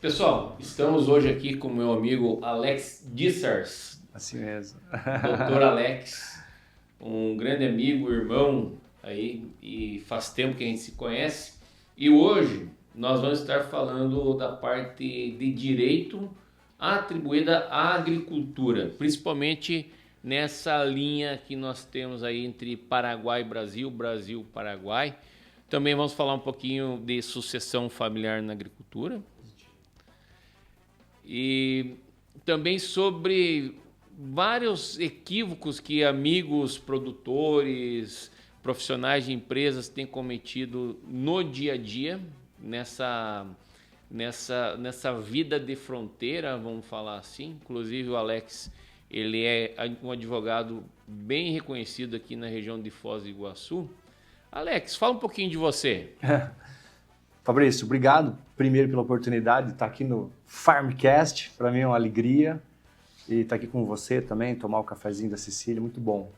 Pessoal, estamos hoje aqui com o meu amigo Alex Dissers. Assim mesmo. Doutor Alex, um grande amigo, irmão aí, e faz tempo que a gente se conhece. E hoje nós vamos estar falando da parte de direito atribuída à agricultura, principalmente nessa linha que nós temos aí entre Paraguai e Brasil, Brasil e Paraguai. Também vamos falar um pouquinho de sucessão familiar na agricultura. E também sobre vários equívocos que amigos, produtores, profissionais de empresas têm cometido no dia a dia, nessa vida de fronteira, vamos falar assim. Inclusive o Alex, ele é um advogado bem reconhecido aqui na região de Foz do Iguaçu. Alex, fala um pouquinho de você. Fabrício, obrigado primeiro pela oportunidade de estar aqui no Farmcast. Para mim é uma alegria e estar aqui com você também, tomar o cafezinho da Cecília, muito bom.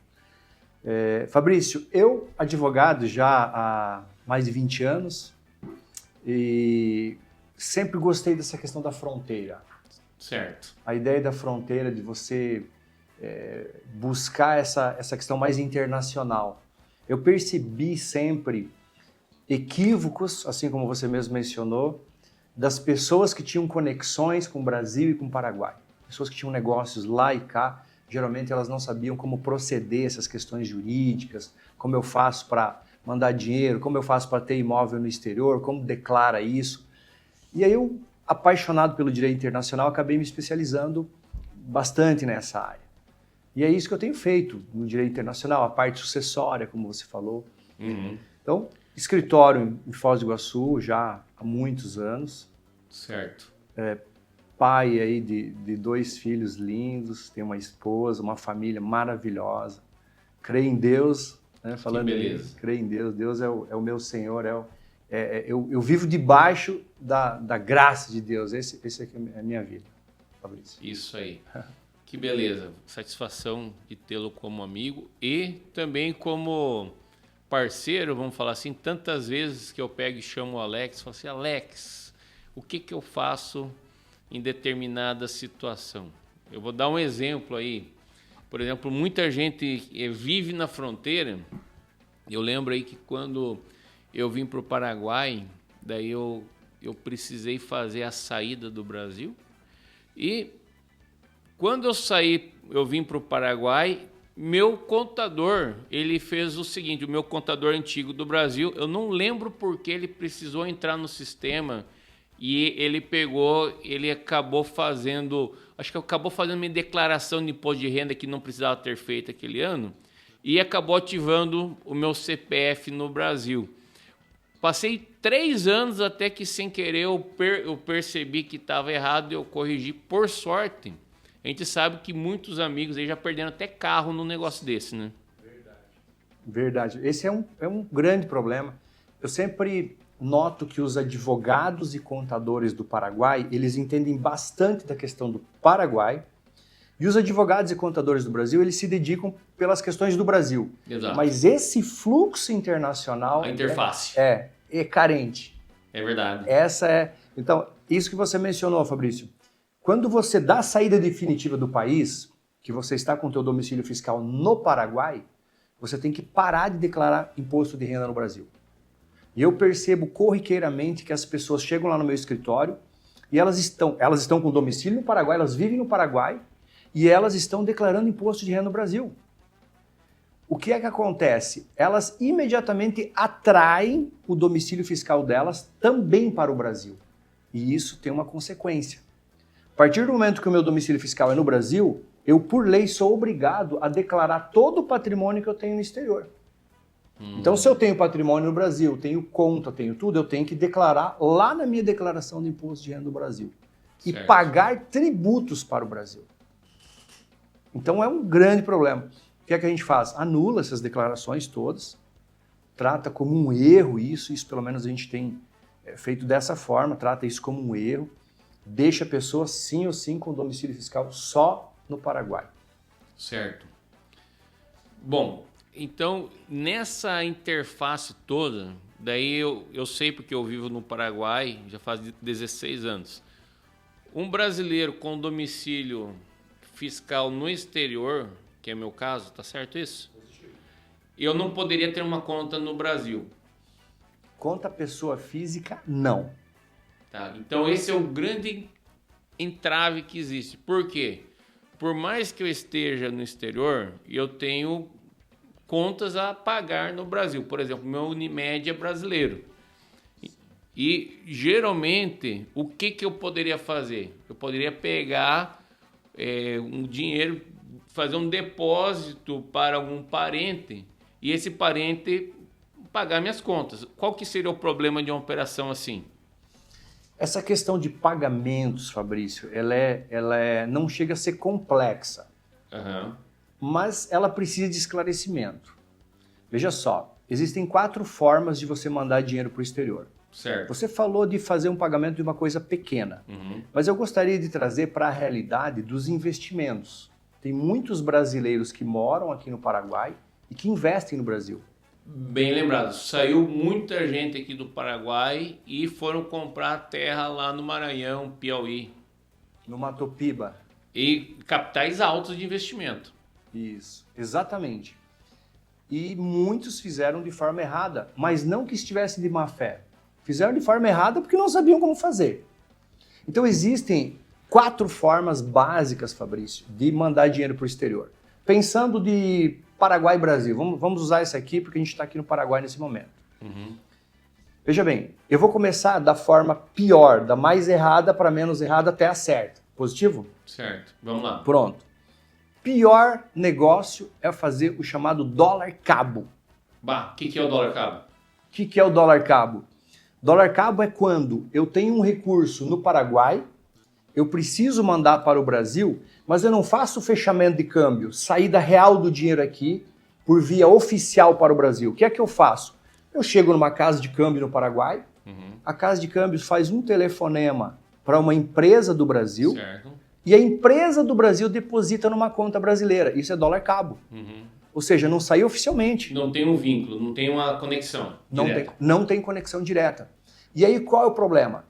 Fabrício, eu advogado já há mais de 20 anos e sempre gostei dessa questão da fronteira. Certo. A ideia da fronteira, de você buscar essa questão mais internacional. Eu percebi sempre equívocos, assim como você mesmo mencionou, das pessoas que tinham conexões com o Brasil e com o Paraguai. Pessoas que tinham negócios lá e cá, geralmente elas não sabiam como proceder essas questões jurídicas, como eu faço para mandar dinheiro, como eu faço para ter imóvel no exterior, como declara isso. E aí eu, apaixonado pelo direito internacional, acabei me especializando bastante nessa área. E é isso que eu tenho feito no direito internacional, a parte sucessória, como você falou. Uhum. Então, escritório em Foz do Iguaçu já há muitos anos. Certo. Pai aí de 2 filhos lindos, tem uma esposa, uma família maravilhosa. Creio em Deus, né? Falando que beleza. Creio em Deus. Deus é o meu Senhor. Eu vivo debaixo da graça de Deus. Esse é a minha vida, Fabrício. Isso aí. Que beleza. Satisfação de tê-lo como amigo e também como parceiro, vamos falar assim. Tantas vezes que eu pego e chamo o Alex e falo assim: Alex, o que eu faço em determinada situação? Eu vou dar um exemplo aí. Por exemplo, muita gente vive na fronteira. Eu lembro aí que quando eu vim para o Paraguai, daí eu precisei fazer a saída do Brasil. E quando eu vim para o Paraguai, meu contador, ele fez o seguinte: o meu contador antigo do Brasil, eu não lembro porque ele precisou entrar no sistema e ele acabou fazendo minha declaração de imposto de renda que não precisava ter feito aquele ano e acabou ativando o meu CPF no Brasil. Passei 3 anos até que, sem querer, eu percebi que estava errado e eu corrigi. Por sorte, a gente sabe que muitos amigos aí já perderam até carro num negócio desse, né? Verdade. Esse é um grande problema. Eu sempre noto que os advogados e contadores do Paraguai, eles entendem bastante da questão do Paraguai, e os advogados e contadores do Brasil, eles se dedicam pelas questões do Brasil. Exato. Mas esse fluxo internacional... A interface. É carente. É verdade. Então, isso que você mencionou, Fabrício. Quando você dá a saída definitiva do país, que você está com o teu domicílio fiscal no Paraguai, você tem que parar de declarar imposto de renda no Brasil. E eu percebo corriqueiramente que as pessoas chegam lá no meu escritório e elas estão com domicílio no Paraguai, elas vivem no Paraguai e elas estão declarando imposto de renda no Brasil. O que é que acontece? Elas imediatamente atraem o domicílio fiscal delas também para o Brasil. E isso tem uma consequência. A partir do momento que o meu domicílio fiscal é no Brasil, eu, por lei, sou obrigado a declarar todo o patrimônio que eu tenho no exterior. Então, se eu tenho patrimônio no Brasil, tenho conta, tenho tudo, eu tenho que declarar lá na minha declaração de imposto de renda do Brasil. Certo. E pagar tributos para o Brasil. Então, é um grande problema. O que é que a gente faz? Anula essas declarações todas, trata como um erro isso pelo menos a gente tem feito dessa forma, trata isso como um erro, deixa a pessoa sim ou sim com domicílio fiscal só no Paraguai. Certo. Bom, então nessa interface toda, daí eu sei porque eu vivo no Paraguai já faz 16 anos. Um brasileiro com domicílio fiscal no exterior, que é meu caso, tá certo isso? Eu não poderia ter uma conta no Brasil. Conta pessoa física, não. Tá? Então esse é o grande entrave que existe. Por quê? Por mais que eu esteja no exterior, eu tenho contas a pagar no Brasil. Por exemplo, meu Unimed é brasileiro. E geralmente, o que eu poderia fazer? Eu poderia pegar um dinheiro, fazer um depósito para algum parente e esse parente pagar minhas contas. Qual que seria o problema de uma operação assim? Essa questão de pagamentos, Fabrício, não chega a ser complexa, mas ela precisa de esclarecimento. Veja só, existem 4 formas de você mandar dinheiro para o exterior. Certo. Você falou de fazer um pagamento de uma coisa pequena, mas eu gostaria de trazer para a realidade dos investimentos. Tem muitos brasileiros que moram aqui no Paraguai e que investem no Brasil. Bem lembrado, saiu muita gente aqui do Paraguai e foram comprar terra lá no Maranhão, Piauí. No Mato Piba. E capitais altos de investimento. Isso, exatamente. E muitos fizeram de forma errada, mas não que estivessem de má fé. Fizeram de forma errada porque não sabiam como fazer. Então existem 4 formas básicas, Fabrício, de mandar dinheiro para o exterior. Pensando de Paraguai e Brasil. Vamos usar isso aqui porque a gente está aqui no Paraguai nesse momento. Veja bem, eu vou começar da forma pior, da mais errada para menos errada até a certa. Positivo? Certo, vamos lá. Pronto. Pior negócio é fazer o chamado dólar cabo. Bah, o que é o dólar cabo? O que é o dólar cabo? Dólar cabo é quando eu tenho um recurso no Paraguai, eu preciso mandar para o Brasil, mas eu não faço o fechamento de câmbio, saída real do dinheiro aqui, por via oficial para o Brasil. O que é que eu faço? Eu chego numa casa de câmbio no Paraguai, a casa de câmbios faz um telefonema para uma empresa do Brasil, certo. E a empresa do Brasil deposita numa conta brasileira. Isso é dólar cabo. Ou seja, não saiu oficialmente. Não tem um vínculo, não tem uma conexão direta. Não tem conexão direta. E aí qual é o problema?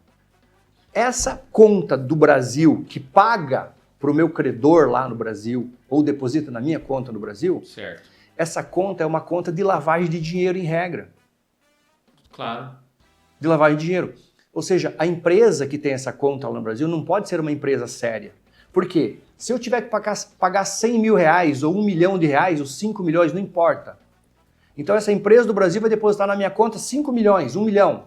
Essa conta do Brasil que paga para o meu credor lá no Brasil ou deposita na minha conta no Brasil, certo. Essa conta é uma conta de lavagem de dinheiro em regra. Claro. De lavagem de dinheiro. Ou seja, a empresa que tem essa conta lá no Brasil não pode ser uma empresa séria. Por quê? Se eu tiver que pagar 100 mil reais, ou 1 milhão de reais, ou 5 milhões, não importa. Então essa empresa do Brasil vai depositar na minha conta 5 milhões, 1 milhão.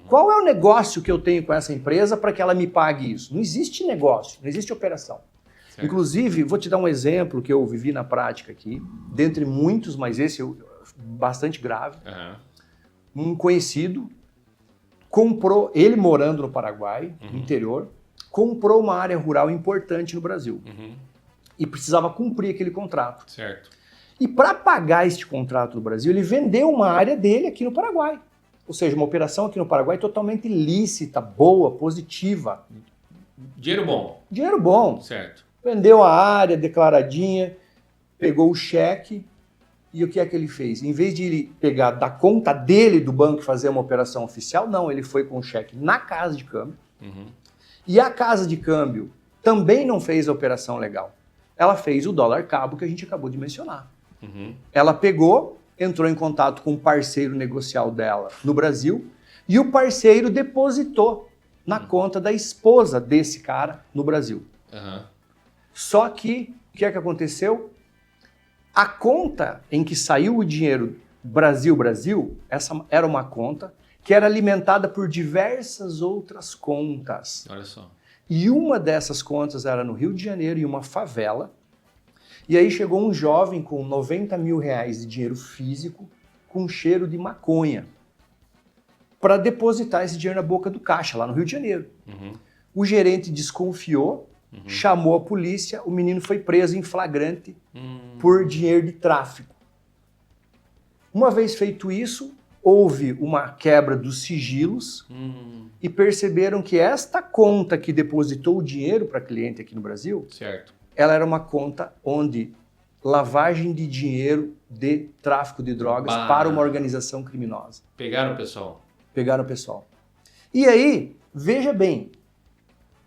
Qual é o negócio que eu tenho com essa empresa para que ela me pague isso? Não existe negócio, não existe operação. Certo. Inclusive, vou te dar um exemplo que eu vivi na prática aqui, dentre muitos, mas esse é bastante grave. Um conhecido comprou, ele morando no Paraguai, no interior, comprou uma área rural importante no Brasil. E precisava cumprir aquele contrato. Certo. E para pagar este contrato no Brasil, ele vendeu uma área dele aqui no Paraguai. Ou seja, uma operação aqui no Paraguai totalmente lícita, boa, positiva. Dinheiro bom. Dinheiro bom. Certo. Vendeu a área declaradinha, pegou o cheque e o que é que ele fez? Em vez de ele pegar da conta dele do banco e fazer uma operação oficial, não, ele foi com o cheque na casa de câmbio. E a casa de câmbio também não fez a operação legal. Ela fez o dólar cabo que a gente acabou de mencionar. Ela pegou, entrou em contato com o parceiro negocial dela no Brasil e o parceiro depositou na conta da esposa desse cara no Brasil. Só que, o que é que aconteceu? A conta em que saiu o dinheiro Brasil, essa era uma conta que era alimentada por diversas outras contas. Olha só. E uma dessas contas era no Rio de Janeiro, em uma favela. E aí chegou um jovem com 90 mil reais de dinheiro físico, com cheiro de maconha, para depositar esse dinheiro na boca do caixa, lá no Rio de Janeiro. O gerente desconfiou, chamou a polícia, o menino foi preso em flagrante por dinheiro de tráfico. Uma vez feito isso, houve uma quebra dos sigilos e perceberam que esta conta que depositou o dinheiro para cliente aqui no Brasil, certo, ela era uma conta onde lavagem de dinheiro de tráfico de drogas para uma organização criminosa. Pegaram o pessoal. Pegaram o pessoal. E aí, veja bem,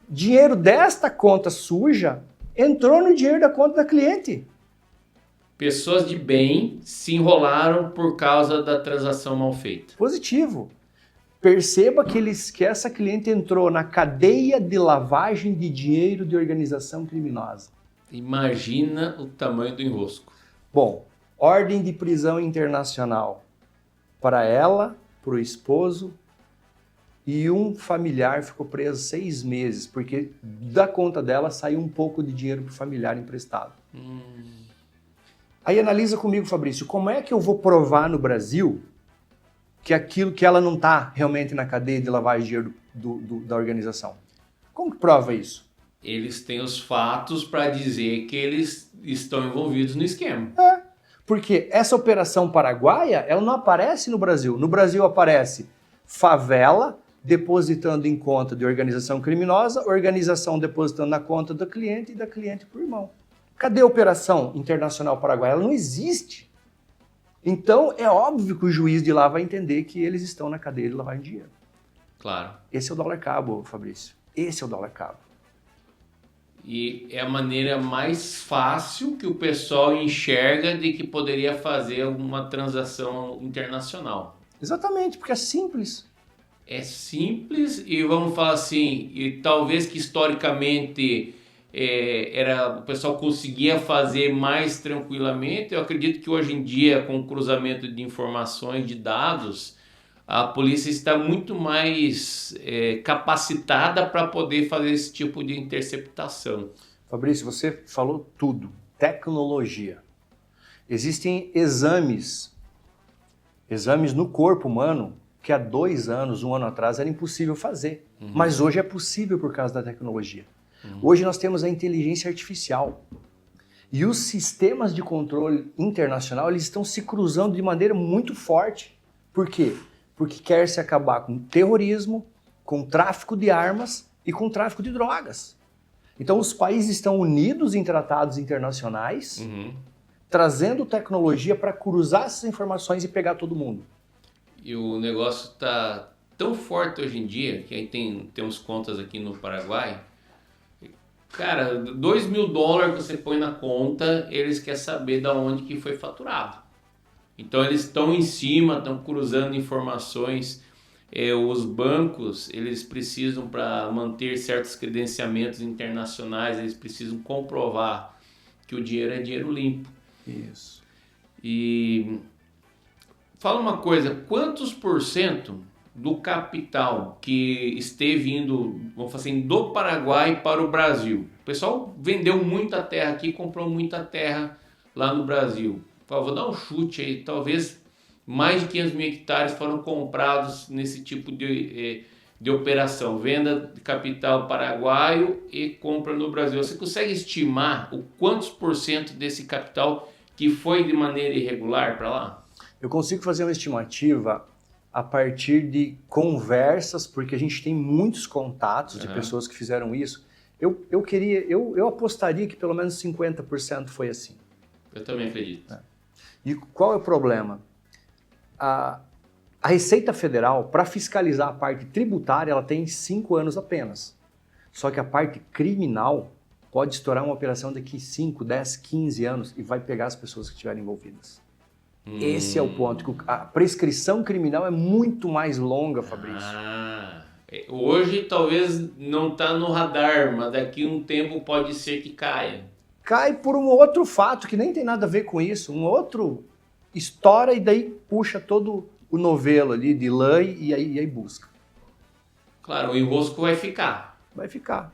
dinheiro desta conta suja entrou no dinheiro da conta da cliente. Pessoas de bem se enrolaram por causa da transação mal feita. Positivo. Perceba que essa cliente entrou na cadeia de lavagem de dinheiro de organização criminosa. Imagina o tamanho do enrosco. Bom, ordem de prisão internacional para ela, para o esposo, e um familiar ficou preso 6 meses, porque da conta dela saiu um pouco de dinheiro para o familiar emprestado. Aí analisa comigo, Fabrício, como é que eu vou provar no Brasil que ela não está realmente na cadeia de lavagem de dinheiro da organização? Como que prova isso? Eles têm os fatos para dizer que eles estão envolvidos no esquema. Porque essa operação paraguaia, ela não aparece no Brasil. No Brasil aparece favela depositando em conta de organização criminosa, organização depositando na conta do cliente e da cliente para o irmão. Cadê a operação internacional paraguaia? Ela não existe. Então, é óbvio que o juiz de lá vai entender que eles estão na cadeia de lavagem de dinheiro. Claro. Esse é o dólar cabo, Fabrício. Esse é o dólar cabo. E é a maneira mais fácil que o pessoal enxerga de que poderia fazer uma transação internacional. Exatamente, porque é simples. É simples e vamos falar assim, e talvez que historicamente o pessoal conseguia fazer mais tranquilamente. Eu acredito que hoje em dia, com o cruzamento de informações, de dados, a polícia está muito mais capacitada para poder fazer esse tipo de interceptação. Fabrício, você falou tudo. Tecnologia. Existem exames no corpo humano que há 2 anos, 1 ano atrás, era impossível fazer. Mas hoje é possível por causa da tecnologia. Hoje nós temos a inteligência artificial. E os sistemas de controle internacional eles estão se cruzando de maneira muito forte. Por quê? Porque quer se acabar com terrorismo, com tráfico de armas e com tráfico de drogas. Então os países estão unidos em tratados internacionais, trazendo tecnologia para cruzar essas informações e pegar todo mundo. E o negócio está tão forte hoje em dia, que aí temos contas aqui no Paraguai. Cara, $2.000 que você põe na conta, eles querem saber de onde que foi faturado. Então eles estão em cima, estão cruzando informações. Os bancos, eles precisam, para manter certos credenciamentos internacionais, eles precisam comprovar que o dinheiro é dinheiro limpo. Isso. E fala uma coisa, quantos % do capital que esteve indo, vamos falar assim, do Paraguai para o Brasil? O pessoal vendeu muita terra aqui, comprou muita terra lá no Brasil. Vou dar um chute aí, talvez mais de 500 mil hectares foram comprados nesse tipo de operação, venda de capital paraguaio e compra no Brasil. Você consegue estimar o quantos % desse capital que foi de maneira irregular para lá? Eu consigo fazer uma estimativa a partir de conversas, porque a gente tem muitos contatos de pessoas que fizeram isso. Eu apostaria que pelo menos 50% foi assim. Eu também acredito. E qual é o problema? A Receita Federal, para fiscalizar a parte tributária, ela tem 5 anos apenas. Só que a parte criminal pode estourar uma operação daqui 5, 10, 15 anos e vai pegar as pessoas que estiverem envolvidas. Esse é o ponto. Que a prescrição criminal é muito mais longa, Fabrício. Hoje talvez não está no radar, mas daqui a um tempo pode ser que caia. Cai por um outro fato que nem tem nada a ver com isso. Um outro estoura e daí puxa todo o novelo ali de lã e aí busca. Claro, o enrosco vai ficar. Vai ficar.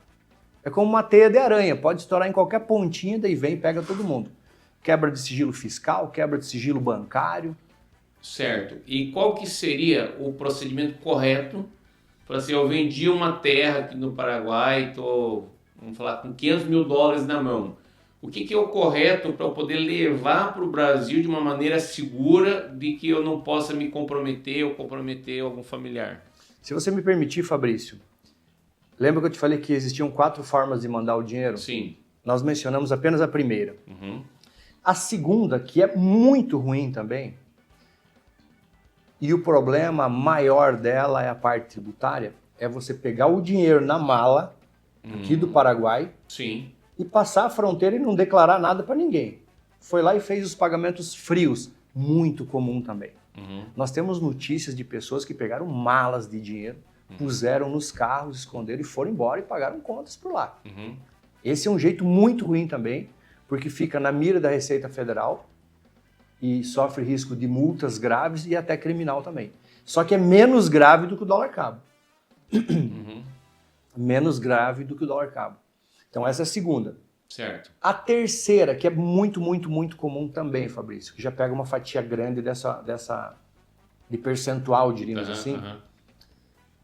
É como uma teia de aranha. Pode estourar em qualquer pontinha, daí vem e pega todo mundo. Quebra de sigilo fiscal, quebra de sigilo bancário. Certo. E qual que seria o procedimento correto? Para assim, eu vendi uma terra aqui no Paraguai, estou, vamos falar, com $500 mil na mão. O que é o correto para eu poder levar para o Brasil de uma maneira segura de que eu não possa me comprometer ou comprometer algum familiar? Se você me permitir, Fabrício, lembra que eu te falei que existiam 4 formas de mandar o dinheiro? Sim. Nós mencionamos apenas a primeira. A segunda, que é muito ruim também, e o problema maior dela é a parte tributária, é você pegar o dinheiro na mala aqui do Paraguai, Sim. e passar a fronteira e não declarar nada para ninguém. Foi lá e fez os pagamentos frios, muito comum também. Nós temos notícias de pessoas que pegaram malas de dinheiro, puseram nos carros, esconderam e foram embora e pagaram contas por lá. Esse é um jeito muito ruim também, porque fica na mira da Receita Federal e sofre risco de multas graves e até criminal também. Só que é menos grave do que o dólar cabo. Menos grave do que o dólar cabo. Então essa é a segunda. Certo. A terceira, que é muito, muito, muito comum também, Fabrício, que já pega uma fatia grande de percentual, diríamos assim,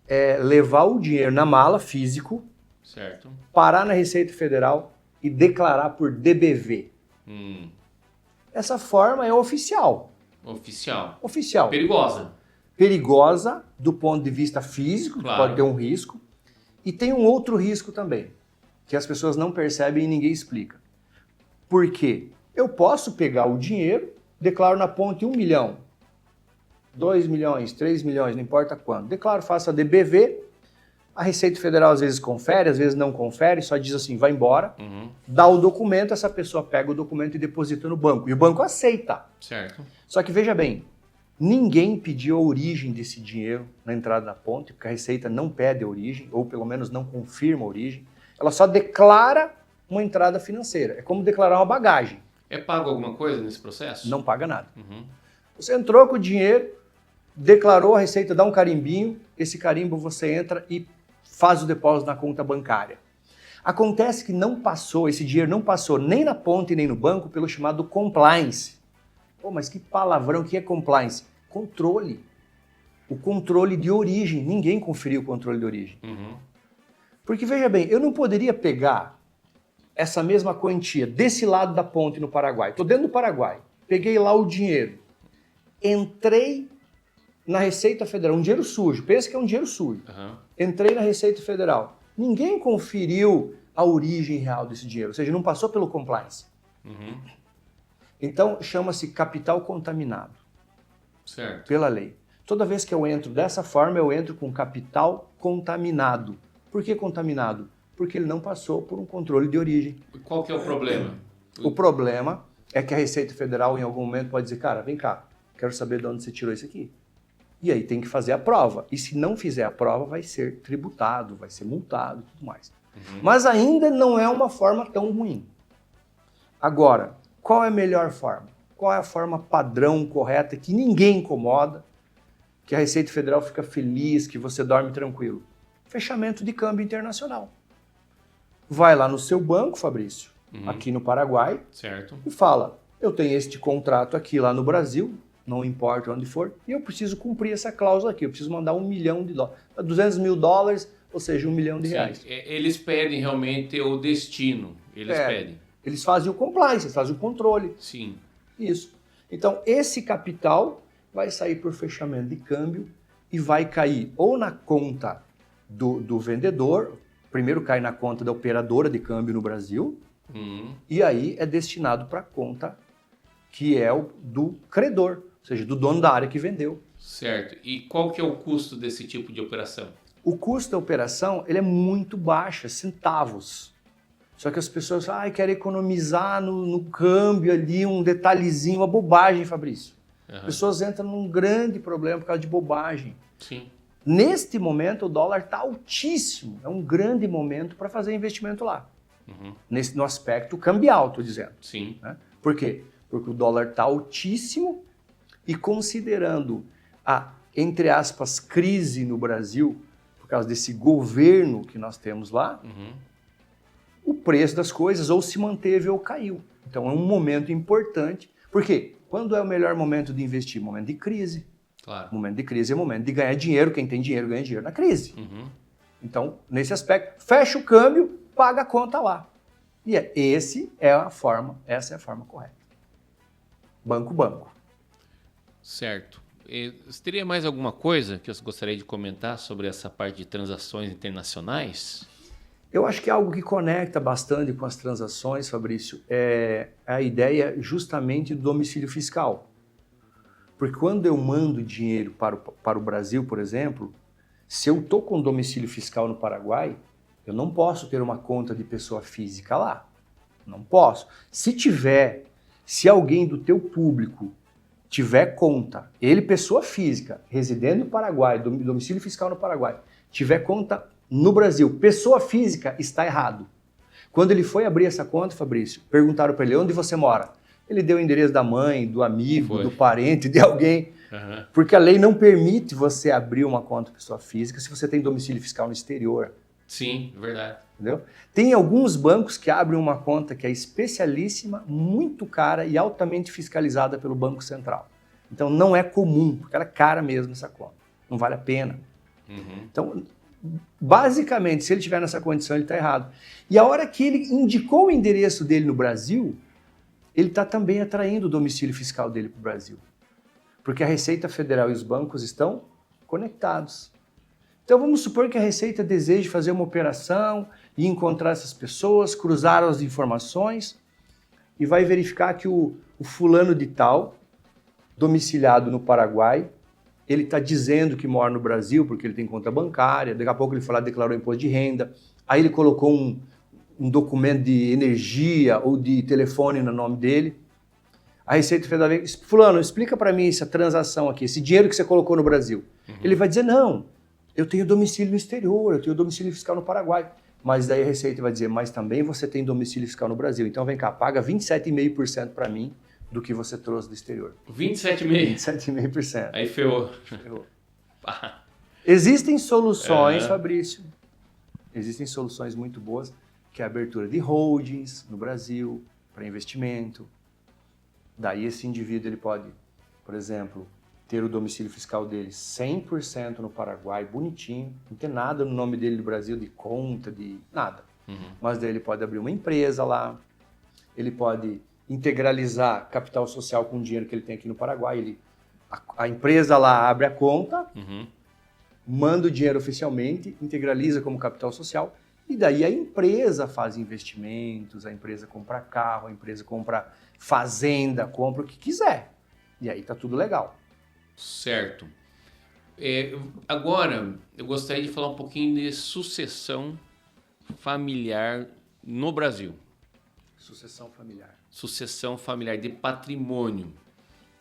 é levar o dinheiro na mala, físico, Certo. parar na Receita Federal e declarar por DBV. Essa forma é oficial. Oficial. Oficial. Perigosa. Perigosa do ponto de vista físico, Claro. pode ter um risco. E tem um outro risco também, que as pessoas não percebem e ninguém explica. Por quê? Eu posso pegar o dinheiro, declaro na ponte 1 milhão, 2 milhões, 3 milhões, não importa quanto. Declaro, faço a DBV, a Receita Federal às vezes confere, às vezes não confere, só diz assim, vai embora, dá o documento, essa pessoa pega o documento e deposita no banco. E o banco aceita. Certo. Só que veja bem, ninguém pediu a origem desse dinheiro na entrada da ponte, porque a Receita não pede a origem, ou pelo menos não confirma a origem. Ela só declara uma entrada financeira. É como declarar uma bagagem. É pago alguma coisa nesse processo? Não paga nada. Você entrou com o dinheiro, declarou, a Receita dá um carimbinho, esse carimbo você entra e faz o depósito na conta bancária. Acontece que não passou, esse dinheiro não passou nem na ponte nem no banco pelo chamado compliance. Pô, mas que palavrão, o que é compliance? Controle. O controle de origem. Ninguém conferiu o controle de origem. Porque, veja bem, eu não poderia pegar essa mesma quantia desse lado da ponte no Paraguai. Estou dentro do Paraguai, peguei lá o dinheiro, entrei na Receita Federal, um dinheiro sujo, pensa que é um dinheiro sujo. Entrei na Receita Federal, ninguém conferiu a origem real desse dinheiro, ou seja, não passou pelo compliance. Então, chama-se capital contaminado. Certo. Pela lei. Toda vez que eu entro dessa forma, eu entro com capital contaminado. Por que contaminado? Porque ele não passou por um controle de origem. Qual que é o problema? O problema é que a Receita Federal, em algum momento, pode dizer, cara, vem cá, quero saber de onde você tirou isso aqui. E aí tem que fazer a prova. E se não fizer a prova, vai ser tributado, vai ser multado e tudo mais. Mas ainda não é uma forma tão ruim. Agora, qual é a melhor forma? Qual é a forma padrão, correta, que ninguém incomoda, que a Receita Federal fica feliz, que você dorme tranquilo? Fechamento de câmbio internacional. Vai lá no seu banco, Fabrício, aqui no Paraguai, Certo. e fala, eu tenho este contrato aqui lá no Brasil, não importa onde for, e eu preciso cumprir essa cláusula aqui, eu preciso mandar $1 milhão, 200 mil dólares, ou seja, $1 milhão. Eles pedem realmente o destino, eles pedem. Eles fazem o compliance, eles fazem o controle. Sim. Isso. Então, esse capital vai sair por fechamento de câmbio e vai cair ou na conta do vendedor, primeiro cai na conta da operadora de câmbio no Brasil, e aí é destinado para a conta que é o do credor, ou seja, do dono da área que vendeu. Certo. E qual que é o custo desse tipo de operação? O custo da operação ele é muito baixo, é centavos. Só que as pessoas falam, querem economizar no câmbio ali, um detalhezinho, uma bobagem, Fabrício. As pessoas entram num grande problema por causa de bobagem. Sim. Neste momento, o dólar está altíssimo. É um grande momento para fazer investimento lá. No aspecto cambial, estou dizendo. Sim. Né? Por quê? Porque o dólar está altíssimo e considerando a, entre aspas, crise no Brasil, por causa desse governo que nós temos lá, o preço das coisas ou se manteve ou caiu. Então é um momento importante. Por quê? Quando é o melhor momento de investir? Momento de crise. Claro. Momento de crise é momento de ganhar dinheiro. Quem tem dinheiro ganha dinheiro na crise. Então, nesse aspecto, fecha o câmbio, paga a conta lá. E essa é a forma correta. Banco. Certo. Você teria mais alguma coisa que eu gostaria de comentar sobre essa parte de transações internacionais? Eu acho que algo que conecta bastante com as transações, Fabrício, é a ideia justamente do domicílio fiscal. Porque quando eu mando dinheiro para o Brasil, por exemplo, se eu estou com domicílio fiscal no Paraguai, Eu não posso ter uma conta de pessoa física lá. Não posso. Se alguém do teu público tiver conta, ele pessoa física, residente no Paraguai, domicílio fiscal no Paraguai, tiver conta no Brasil, pessoa física, está errado. Quando ele foi abrir essa conta, Fabrício, perguntaram para ele, onde você mora? Ele deu o endereço da mãe, do amigo, do parente, de alguém. Uhum. Porque a lei não permite você abrir uma conta pessoa física se você tem domicílio fiscal no exterior. Sim, verdade. Entendeu? Tem alguns bancos que abrem uma conta que é especialíssima, muito cara e altamente fiscalizada pelo Banco Central. Então não é comum, porque ela é cara mesmo essa conta. Não vale a pena. Uhum. Então, basicamente, se ele estiver nessa condição, ele está errado. E a hora que ele indicou o endereço dele no Brasil, ele está também atraindo o domicílio fiscal dele para o Brasil. Porque a Receita Federal e os bancos estão conectados. Então vamos supor que a Receita deseje fazer uma operação e encontrar essas pessoas, cruzar as informações e vai verificar que o fulano de tal, domiciliado no Paraguai, ele está dizendo que mora no Brasil porque ele tem conta bancária, daqui a pouco ele foi lá, declarou imposto de renda, aí ele colocou um documento de energia ou de telefone no nome dele. A Receita Federal vem, fulano, explica para mim essa transação aqui, esse dinheiro que você colocou no Brasil. Uhum. Ele vai dizer, não, eu tenho domicílio no exterior, eu tenho domicílio fiscal no Paraguai. Mas daí a Receita vai dizer, mas também você tem domicílio fiscal no Brasil. Então vem cá, paga 27,5% para mim do que você trouxe do exterior. 27,5%? 27,5%. Aí ferrou. Existem soluções, Fabrício, existem soluções muito boas, que é a abertura de holdings no Brasil, para investimento. Daí esse indivíduo ele pode, por exemplo, ter o domicílio fiscal dele 100% no Paraguai, bonitinho, não tem nada no nome dele no Brasil, de conta, de nada. Uhum. Mas daí ele pode abrir uma empresa lá, ele pode integralizar capital social com o dinheiro que ele tem aqui no Paraguai. A empresa lá abre a conta, manda o dinheiro oficialmente, integraliza como capital social, e daí a empresa faz investimentos, a empresa compra carro, a empresa compra fazenda, compra o que quiser. E aí tá tudo legal. Certo. Agora, eu gostaria de falar um pouquinho de sucessão familiar no Brasil. Sucessão familiar. Sucessão familiar de patrimônio.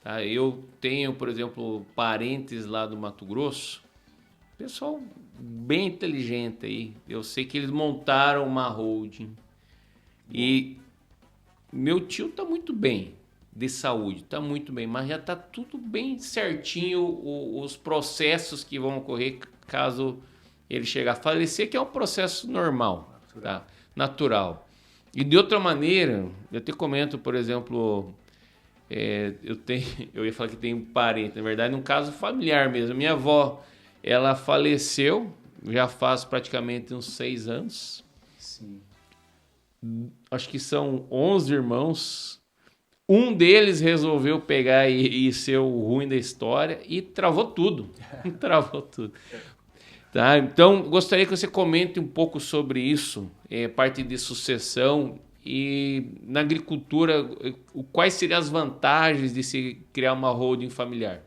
Tá? Eu tenho, por exemplo, parentes lá do Mato Grosso, pessoal bem inteligente aí. Eu sei que eles montaram uma holding. E meu tio tá muito bem de saúde, tá muito bem, mas já tá tudo bem certinho os processos que vão ocorrer caso ele chegar a falecer, que é um processo normal, tá? Natural. E de outra maneira, eu te comento, por exemplo, eu ia falar que tem parente, na verdade, num caso familiar mesmo. Minha avó, ela faleceu, já faz praticamente uns 6 anos. Sim. Acho que são 11 irmãos. Um deles resolveu pegar e ser o ruim da história e travou tudo. Travou tudo. Tá? Então, gostaria que você comente um pouco sobre isso, parte de sucessão e na agricultura, quais seriam as vantagens de se criar uma holding familiar?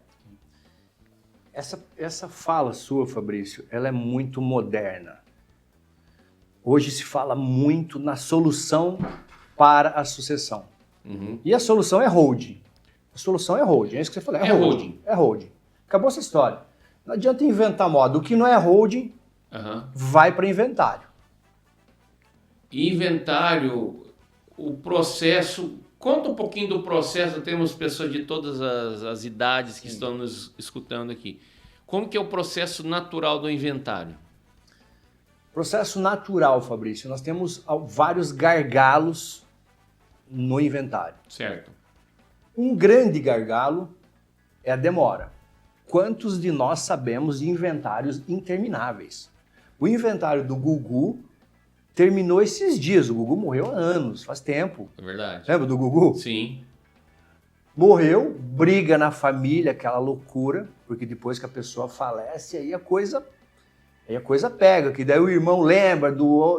Essa fala sua, Fabrício, ela é muito moderna. Hoje se fala muito na solução para a sucessão. E a solução é holding. A solução é holding, é isso que você falou. É holding. É holding. Acabou essa história. Não adianta inventar moda. O que não é holding, vai para inventário. Inventário, o processo... Conta um pouquinho do processo. Temos pessoas de todas as idades que estão nos escutando aqui. Como que é o processo natural do inventário? Processo natural, Fabrício. Nós temos vários gargalos no inventário. Certo. Um grande gargalo é a demora. Quantos de nós sabemos de inventários intermináveis? O inventário do Gugu terminou esses dias. O Gugu morreu há anos, faz tempo. É verdade. Lembra do Gugu? Sim. Morreu, briga na família, aquela loucura, porque depois que a pessoa falece, aí a coisa pega, que daí o irmão lembra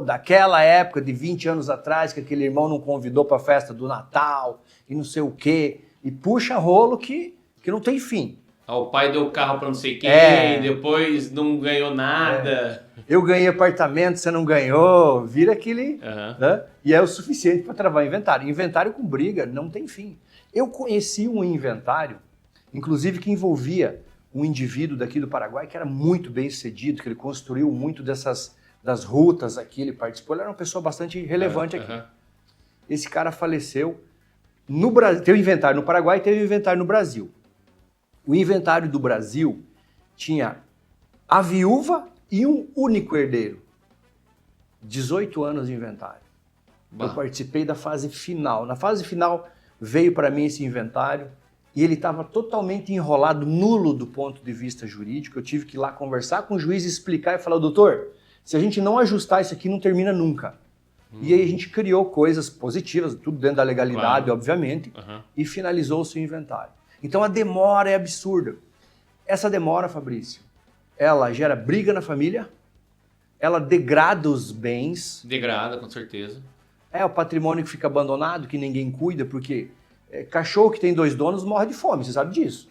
daquela época de 20 anos atrás, que aquele irmão não convidou para a festa do Natal, e não sei o quê, e puxa rolo que não tem fim. O pai deu o carro para não sei quem, depois não ganhou nada. Eu ganhei apartamento, você não ganhou, vira aquele... Uhum. Né? E é o suficiente para travar inventário. Inventário com briga não tem fim. Eu conheci um inventário, inclusive que envolvia um indivíduo daqui do Paraguai que era muito bem sucedido, que ele construiu muito das rutas aqui, ele participou, ele era uma pessoa bastante relevante aqui. Esse cara faleceu no Brasil, teve inventário no Paraguai e teve inventário no Brasil. O inventário do Brasil tinha a viúva e um único herdeiro. 18 anos de inventário. Bah. Eu participei da fase final. Na fase final veio para mim esse inventário e ele estava totalmente enrolado, nulo do ponto de vista jurídico. Eu tive que ir lá conversar com o juiz, explicar e falar, doutor, se a gente não ajustar isso aqui, não termina nunca. E aí a gente criou coisas positivas, tudo dentro da legalidade, claro. Obviamente, e finalizou-se o inventário. Então a demora é absurda. Essa demora, Fabrício, ela gera briga na família, ela degrada os bens. Degrada, com certeza. É o patrimônio que fica abandonado, que ninguém cuida, porque cachorro que tem 2 donos morre de fome, você sabe disso.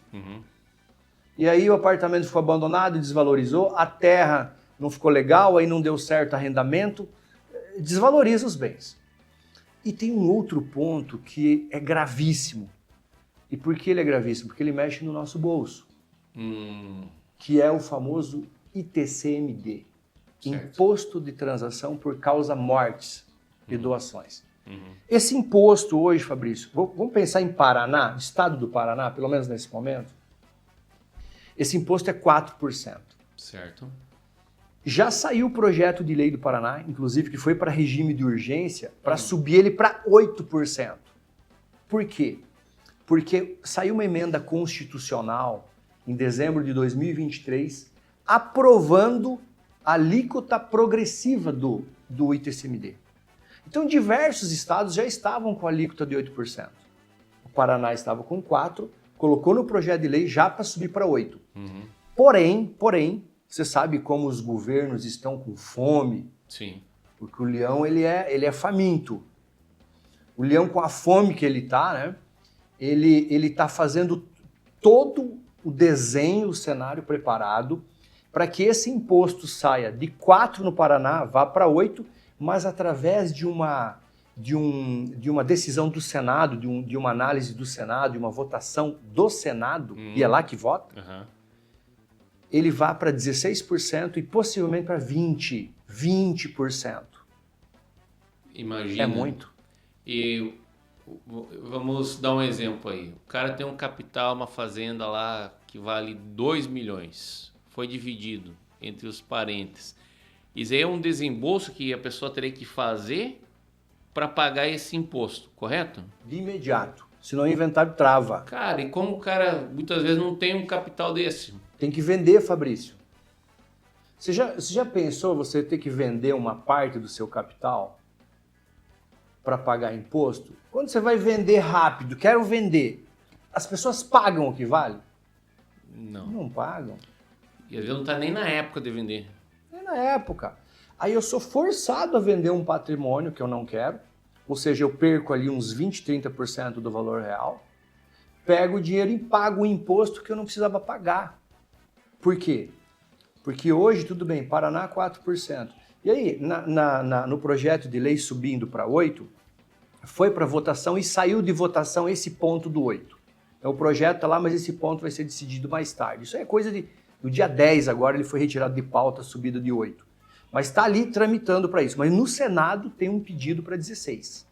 E aí o apartamento ficou abandonado, desvalorizou, a terra não ficou legal, aí não deu certo arrendamento, desvaloriza os bens. E tem um outro ponto que é gravíssimo. E por que ele é gravíssimo? Porque ele mexe no nosso bolso. Que é o famoso ITCMD. Certo. Imposto de Transação por Causa Mortes e Doações. Esse imposto hoje, Fabrício, vamos pensar em Paraná, estado do Paraná, pelo menos nesse momento. Esse imposto é 4%. Certo. Já saiu o projeto de lei do Paraná, inclusive que foi para regime de urgência, para subir ele para 8%. Por quê? Porque saiu uma emenda constitucional em dezembro de 2023 aprovando a alíquota progressiva do ITCMD. Então, diversos estados já estavam com a alíquota de 8%. O Paraná estava com 4%, colocou no projeto de lei já para subir para 8%. Porém, você sabe como os governos estão com fome? Sim. Porque o leão, ele é faminto. O leão, com a fome que ele está, né? Ele está fazendo todo o desenho, o cenário preparado para que esse imposto saia de 4 no Paraná, vá para 8, mas através de uma decisão do Senado, de uma análise do Senado, de uma votação do Senado, e é lá que vota, ele vá para 16% e possivelmente para 20%. Imagina. É muito. E vamos dar um exemplo aí. O cara tem um capital, uma fazenda lá que vale 2 milhões. Foi dividido entre os parentes. Isso aí é um desembolso que a pessoa teria que fazer para pagar esse imposto, correto? De imediato. Senão o inventário trava. Cara, e como o cara muitas vezes não tem um capital desse? Tem que vender, Fabrício. Você já pensou você ter que vender uma parte do seu capital para pagar imposto? Quando você vai vender rápido, quero vender, as pessoas pagam o que vale? Não. Não pagam. E às vezes não está nem na época de vender. Nem na época. Aí eu sou forçado a vender um patrimônio que eu não quero, ou seja, eu perco ali uns 20, 30% do valor real, pego o dinheiro e pago o imposto que eu não precisava pagar. Por quê? Porque hoje, tudo bem, Paraná 4%. E aí, no projeto de lei subindo para 8%, foi para votação e saiu de votação esse ponto do 8%. Então o projeto está lá, mas esse ponto vai ser decidido mais tarde. Isso é coisa do dia 10 agora, ele foi retirado de pauta, subida de 8%. Mas está ali tramitando para isso. Mas no Senado tem um pedido para 16%.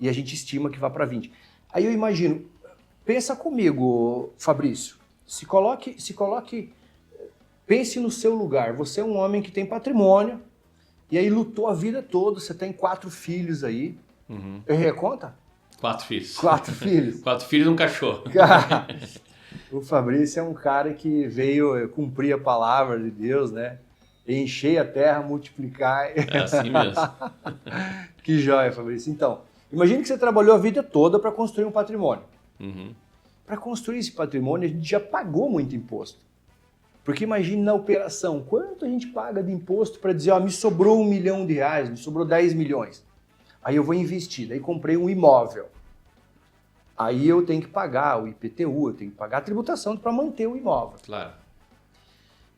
E a gente estima que vá para 20%. Aí eu imagino, pensa comigo, Fabrício, se coloque, pense no seu lugar. Você é um homem que tem patrimônio, e aí lutou a vida toda, você tem 4 filhos aí. Errei a conta? 4 filhos. 4 filhos. 4 filhos e um cachorro. O Fabrício é um cara que veio cumprir a palavra de Deus, né? Encher a terra, multiplicar. É assim mesmo. Que joia, Fabrício. Então, imagine que você trabalhou a vida toda para construir um patrimônio. Para construir esse patrimônio, a gente já pagou muito imposto. Porque imagine na operação, quanto a gente paga de imposto para dizer, ó, me sobrou R$1 milhão, me sobrou 10 milhões. Aí eu vou investir, daí comprei um imóvel. Aí eu tenho que pagar o IPTU, eu tenho que pagar a tributação para manter o imóvel. Claro.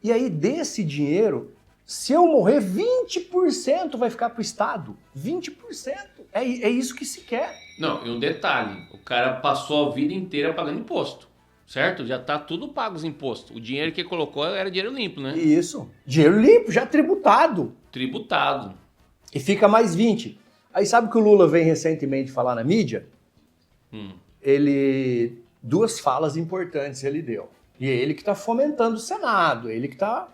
E aí, desse dinheiro, se eu morrer, 20% vai ficar para o Estado. 20%. É isso que se quer. Não, e um detalhe, o cara passou a vida inteira pagando imposto, certo? Já tá tudo pago os impostos. O dinheiro que ele colocou era dinheiro limpo, né? Isso. Dinheiro limpo, já tributado. Tributado. E fica mais 20. Aí sabe o que o Lula vem recentemente falar na mídia? Duas falas importantes ele deu. E é ele que está fomentando o Senado, ele que está...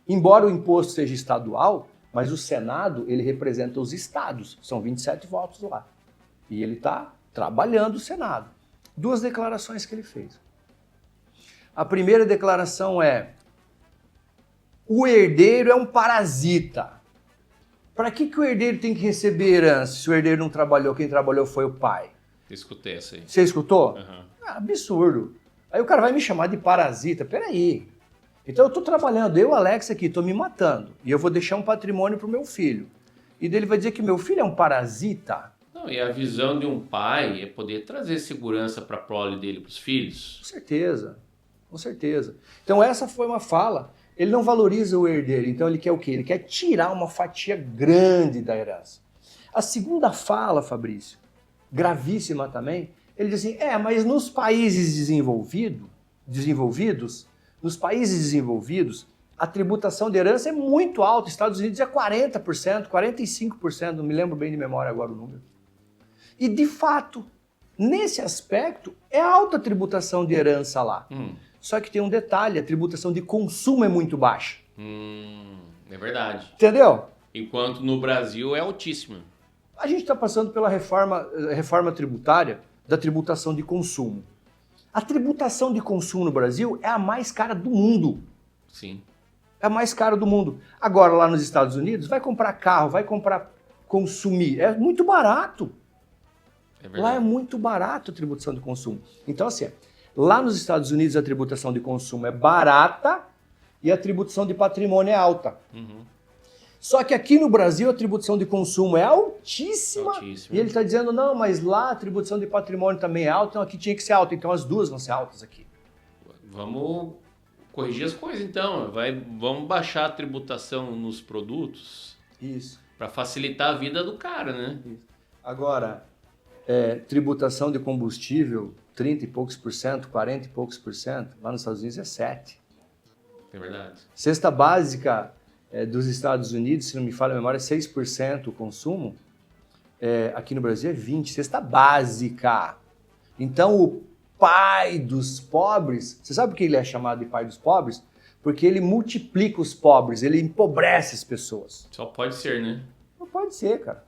Embora o imposto seja estadual, mas o Senado, ele representa os estados, são 27 votos lá. E ele está trabalhando o Senado. Duas declarações que ele fez. A primeira declaração é: o herdeiro é um parasita. Para que o herdeiro tem que receber herança se o herdeiro não trabalhou? Quem trabalhou foi o pai. Eu escutei essa aí. Você escutou? Uhum. Absurdo. Aí o cara vai me chamar de parasita. Peraí. Então eu estou trabalhando, eu, Alex, aqui, estou me matando. E eu vou deixar um patrimônio para o meu filho. E dele vai dizer que meu filho é um parasita. Não, e a visão de um pai é poder trazer segurança para a prole dele, para os filhos. Com certeza. Com certeza. Então essa foi uma fala. Ele não valoriza o herdeiro. Então ele quer o quê? Ele quer tirar uma fatia grande da herança. A segunda fala, Fabrício, gravíssima também, ele diz assim, mas nos países desenvolvidos, a tributação de herança é muito alta. Estados Unidos é 40%, 45%, não me lembro bem de memória agora o número. E, de fato, nesse aspecto, é alta a tributação de herança lá. Só que tem um detalhe, a tributação de consumo é muito baixa. É verdade. Entendeu? Enquanto no Brasil é altíssima. A gente está passando pela reforma tributária da tributação de consumo. A tributação de consumo no Brasil é a mais cara do mundo. Sim. É a mais cara do mundo. Agora, lá nos Estados Unidos, vai comprar carro, vai comprar consumir. É muito barato. É verdade. Lá é muito barato a tributação de consumo. Então, assim, lá nos Estados Unidos a tributação de consumo é barata e a tributação de patrimônio é alta. Só que aqui no Brasil a tributação de consumo é altíssima. E ele está dizendo, não, mas lá a tributação de patrimônio também é alta, então aqui tinha que ser alta. Então as duas vão ser altas aqui. Vamos corrigir as coisas então. Vamos baixar a tributação nos produtos. Isso. Para facilitar a vida do cara, né? Isso. Agora, tributação de combustível, 30 e poucos por cento, 40 e poucos por cento, lá nos Estados Unidos é 7%. É verdade. Cesta básica dos Estados Unidos, se não me falha a memória, é 6% o consumo. Aqui no Brasil é 20%. Cesta básica. Então, o pai dos pobres, você sabe por que ele é chamado de pai dos pobres? Porque ele multiplica os pobres, ele empobrece as pessoas. Só pode ser, né? Não pode ser, cara.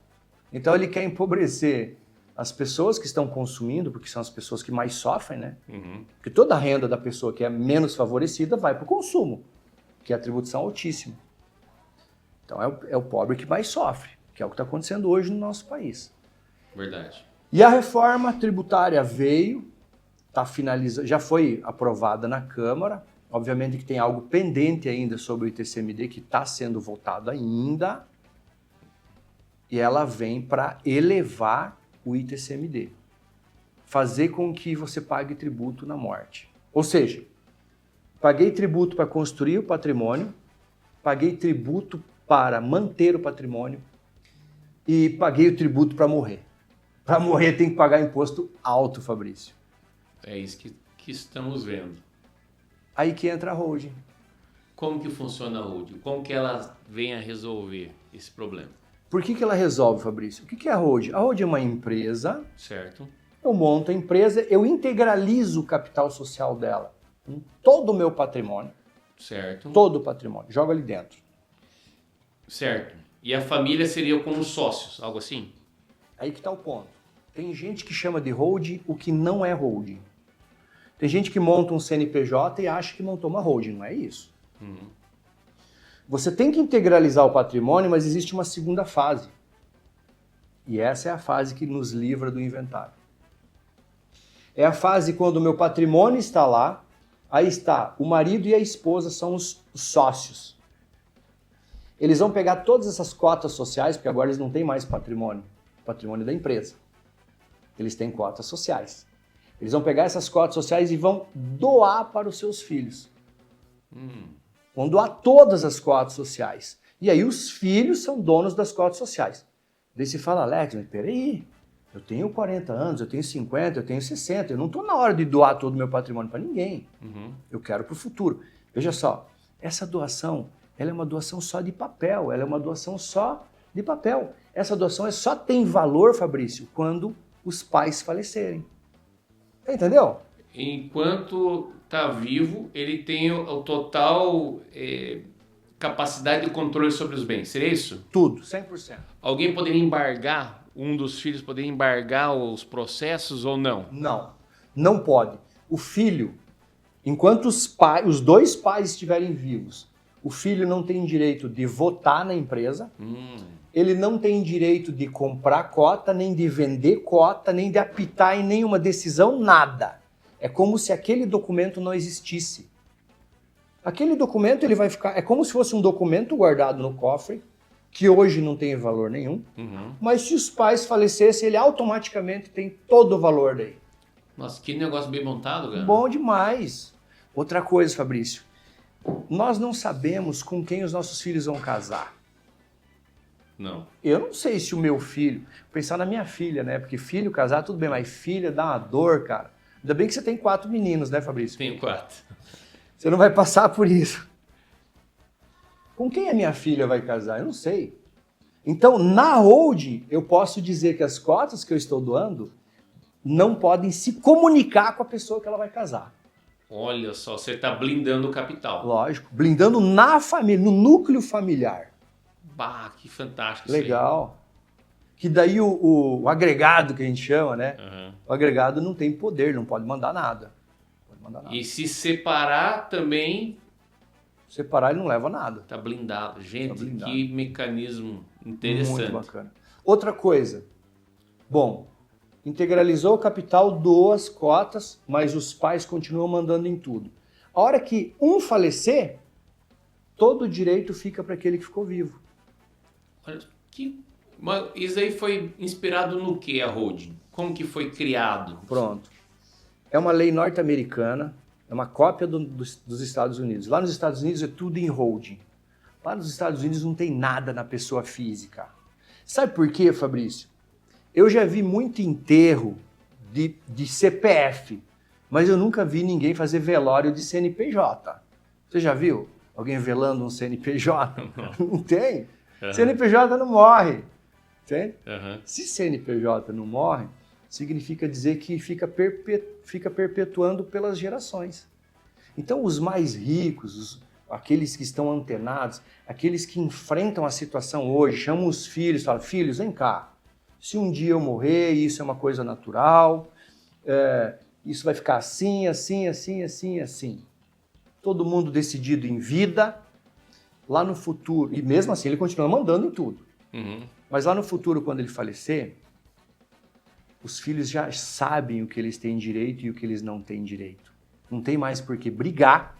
Então, ele quer empobrecer as pessoas que estão consumindo, porque são as pessoas que mais sofrem, né? Porque toda a renda da pessoa que é menos favorecida vai para o consumo, que é a tributação altíssima. Então é o pobre que mais sofre, que é o que está acontecendo hoje no nosso país. Verdade. E a reforma tributária veio, está finalizada, já foi aprovada na Câmara. Obviamente que tem algo pendente ainda sobre o ITCMD que está sendo votado ainda. E ela vem para elevar o ITCMD. Fazer com que você pague tributo na morte. Ou seja, paguei tributo para construir o patrimônio, paguei tributo para manter o patrimônio e paguei o tributo para morrer. Para morrer tem que pagar imposto alto, Fabrício. É isso que estamos vendo. Aí que entra a holding. Como que funciona a holding? Como que ela vem a resolver esse problema? Por que ela resolve, Fabrício? O que é a holding? A holding é uma empresa. Certo. Eu monto a empresa, eu integralizo o capital social dela. Todo o meu patrimônio. Certo. Todo o patrimônio. Jogo ali dentro. Certo. E a família seria como sócios, algo assim? Aí que está o ponto. Tem gente que chama de holding o que não é holding. Tem gente que monta um CNPJ e acha que montou uma holding. Não é isso. Você tem que integralizar o patrimônio, mas existe uma segunda fase. E essa é a fase que nos livra do inventário. É a fase quando o meu patrimônio está lá, aí está o marido e a esposa são os sócios. Eles vão pegar todas essas cotas sociais, porque agora eles não têm mais patrimônio da empresa. Eles têm cotas sociais. Eles vão pegar essas cotas sociais e vão doar para os seus filhos. Vão doar todas as cotas sociais. E aí os filhos são donos das cotas sociais. Daí você fala, Alex, mas peraí, eu tenho 40 anos, eu tenho 50, eu tenho 60, eu não estou na hora de doar todo o meu patrimônio para ninguém. Eu quero para o futuro. Veja só, essa doação, ela é uma doação só de papel, ela é uma doação só de papel. Essa doação só tem valor, Fabrício, quando os pais falecerem. Entendeu? Enquanto está vivo, ele tem o total capacidade de controle sobre os bens, seria isso? Tudo, 100%. Alguém poderia embargar, um dos filhos poderia embargar os processos ou não? Não, não pode. O filho, enquanto os dois pais estiverem vivos, o filho não tem direito de votar na empresa, ele não tem direito de comprar cota, nem de vender cota, nem de apitar em nenhuma decisão, nada. É como se aquele documento não existisse. Aquele documento ele vai ficar, é como se fosse um documento guardado no cofre, que hoje não tem valor nenhum, mas se os pais falecessem, ele automaticamente tem todo o valor daí. Nossa, que negócio bem montado, cara. Bom demais. Outra coisa, Fabrício, nós não sabemos com quem os nossos filhos vão casar. Não. Eu não sei se o meu filho, pensar na minha filha, né? Porque filho casar, tudo bem, mas filha dá uma dor, cara. Ainda bem que você tem 4 meninos, né, Fabrício? Tenho 4. Você não vai passar por isso. Com quem a minha filha vai casar? Eu não sei. Então, na holding, eu posso dizer que as cotas que eu estou doando não podem se comunicar com a pessoa que ela vai casar. Olha só, você está blindando o capital. Lógico, blindando na família, no núcleo familiar. Bah, que fantástico. Legal. Que daí o agregado que a gente chama, né? O agregado não tem poder, não pode mandar nada. E se separar também... Separar ele não leva a nada. Tá blindado. Gente, tá blindado. Que mecanismo interessante. Muito bacana. Outra coisa. Bom, integralizou o capital, doa as cotas, mas os pais continuam mandando em tudo. A hora que um falecer, todo o direito fica para aquele que ficou vivo. Olha, isso aí foi inspirado no que, a holding? Como que foi criado? Pronto. É uma lei norte-americana, é uma cópia dos Estados Unidos. Lá nos Estados Unidos é tudo em holding. Lá nos Estados Unidos não tem nada na pessoa física. Sabe por quê, Fabrício? Eu já vi muito enterro de CPF, mas eu nunca vi ninguém fazer velório de CNPJ. Você já viu alguém velando um CNPJ? Não tem. CNPJ não morre. Tem? Se CNPJ não morre, significa dizer que fica perpetuando pelas gerações. Então, os mais ricos, aqueles que estão antenados, aqueles que enfrentam a situação hoje, chamam os filhos, falam, filhos, vem cá, se um dia eu morrer, isso é uma coisa natural, isso vai ficar assim, assim, assim, assim, assim. Todo mundo decidido em vida, lá no futuro, e mesmo assim ele continua mandando em tudo. Mas lá no futuro, quando ele falecer, os filhos já sabem o que eles têm direito e o que eles não têm direito. Não tem mais por que brigar.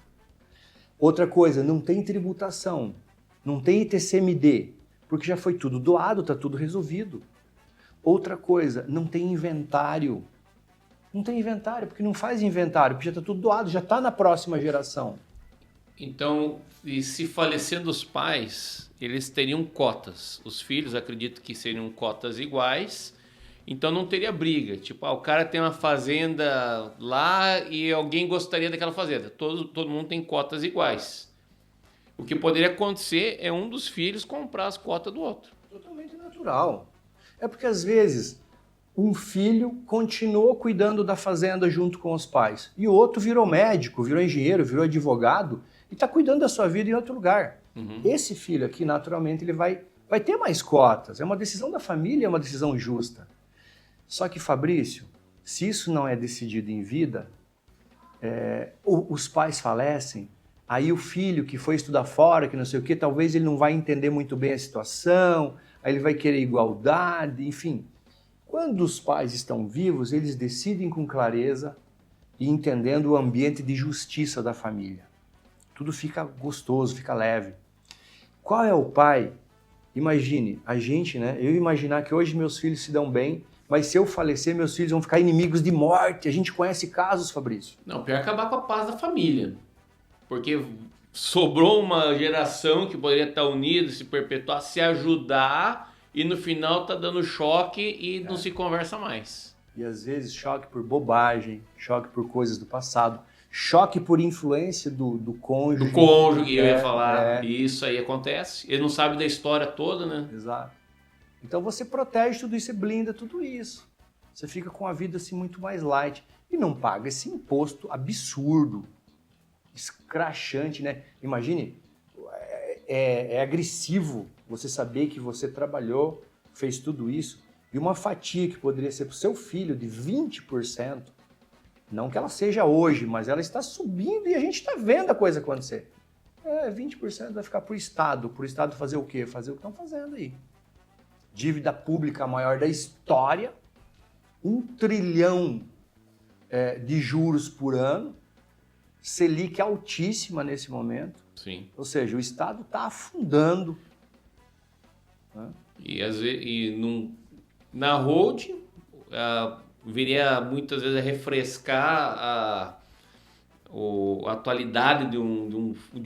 Outra coisa, não tem tributação, não tem ITCMD, porque já foi tudo doado, está tudo resolvido. Outra coisa, não tem inventário. Não tem inventário, porque não faz inventário, porque já está tudo doado, já está na próxima geração. Então, e se falecendo os pais, eles teriam cotas. Os filhos, acredito que seriam cotas iguais, então não teria briga. Tipo, o cara tem uma fazenda lá e alguém gostaria daquela fazenda. Todo mundo tem cotas iguais. O que poderia acontecer é um dos filhos comprar as cotas do outro. Totalmente natural. É porque, às vezes, um filho continuou cuidando da fazenda junto com os pais. E o outro virou médico, virou engenheiro, virou advogado e está cuidando da sua vida em outro lugar. Esse filho aqui, naturalmente, ele vai ter mais cotas. É uma decisão da família, é uma decisão justa. Só que, Fabrício, se isso não é decidido em vida, os pais falecem, aí o filho que foi estudar fora, que não sei o quê, talvez ele não vai entender muito bem a situação, aí ele vai querer igualdade, enfim. Quando os pais estão vivos, eles decidem com clareza e entendendo o ambiente de justiça da família. Tudo fica gostoso, fica leve. Qual é o pai? Imagine, a gente, né? Eu imaginar que hoje meus filhos se dão bem, mas se eu falecer, meus filhos vão ficar inimigos de morte. A gente conhece casos, Fabrício. Não, pior é acabar com a paz da família. Porque sobrou uma geração que poderia estar unida, se perpetuar, se ajudar, e no final tá dando choque e não se conversa mais. E às vezes choque por bobagem, choque por coisas do passado, choque por influência do cônjuge. Do cônjuge, eu ia falar. Isso aí acontece. Ele não sabe da história toda, né? Exato. Então você protege tudo isso, você blinda tudo isso. Você fica com a vida assim muito mais light. E não paga esse imposto absurdo, escrachante, né? Imagine, é agressivo você saber que você trabalhou, fez tudo isso, e uma fatia que poderia ser para o seu filho de 20%, não que ela seja hoje, mas ela está subindo e a gente está vendo a coisa acontecer. 20% vai ficar para o Estado fazer o quê? Fazer o que estão fazendo aí. Dívida pública maior da história, 1 trilhão de juros por ano, Selic altíssima nesse momento. Sim. Ou seja, o Estado está afundando. Né? Na holding, viria muitas vezes a refrescar a atualidade de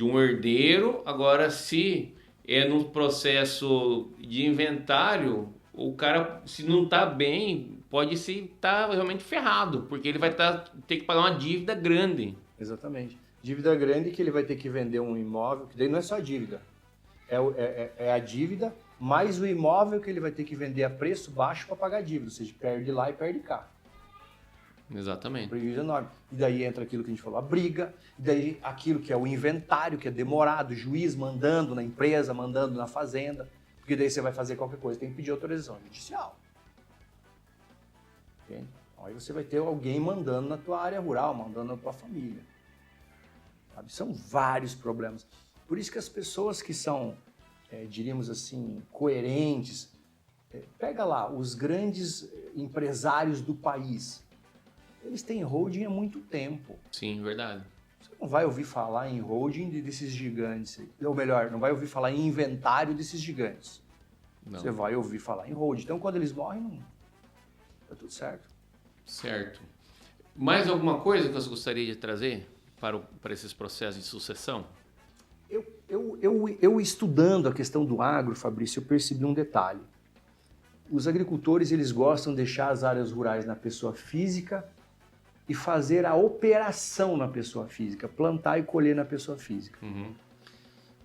um herdeiro. Agora, se é num processo de inventário, o cara, se não está bem, pode estar realmente ferrado, porque ele vai ter que pagar uma dívida grande. Exatamente. Dívida grande que ele vai ter que vender um imóvel, que daí não é só a dívida. É a dívida mais o imóvel que ele vai ter que vender a preço baixo para pagar a dívida. Ou seja, perde lá e perde cá. Exatamente. Um prejuízo enorme. E daí entra aquilo que a gente falou, a briga. E daí aquilo que é o inventário, que é demorado, o juiz mandando na empresa, mandando na fazenda. Porque daí você vai fazer qualquer coisa, tem que pedir autorização judicial. Entende? Aí você vai ter alguém mandando na tua área rural, mandando na tua família. Sabe? São vários problemas. Por isso que as pessoas que são, diríamos assim, coerentes, pega lá, os grandes empresários do país, eles têm holding há muito tempo. Sim, verdade. Você não vai ouvir falar em holding desses gigantes, ou melhor, não vai ouvir falar em inventário desses gigantes. Não. Você vai ouvir falar em holding. Então, quando eles morrem, não tá tudo certo. Certo. Mais alguma coisa que você gostaria de trazer para esses processos de sucessão? Eu estudando a questão do agro, Fabrício, eu percebi um detalhe. Os agricultores, eles gostam de deixar as áreas rurais na pessoa física e fazer a operação na pessoa física, plantar e colher na pessoa física. Uhum.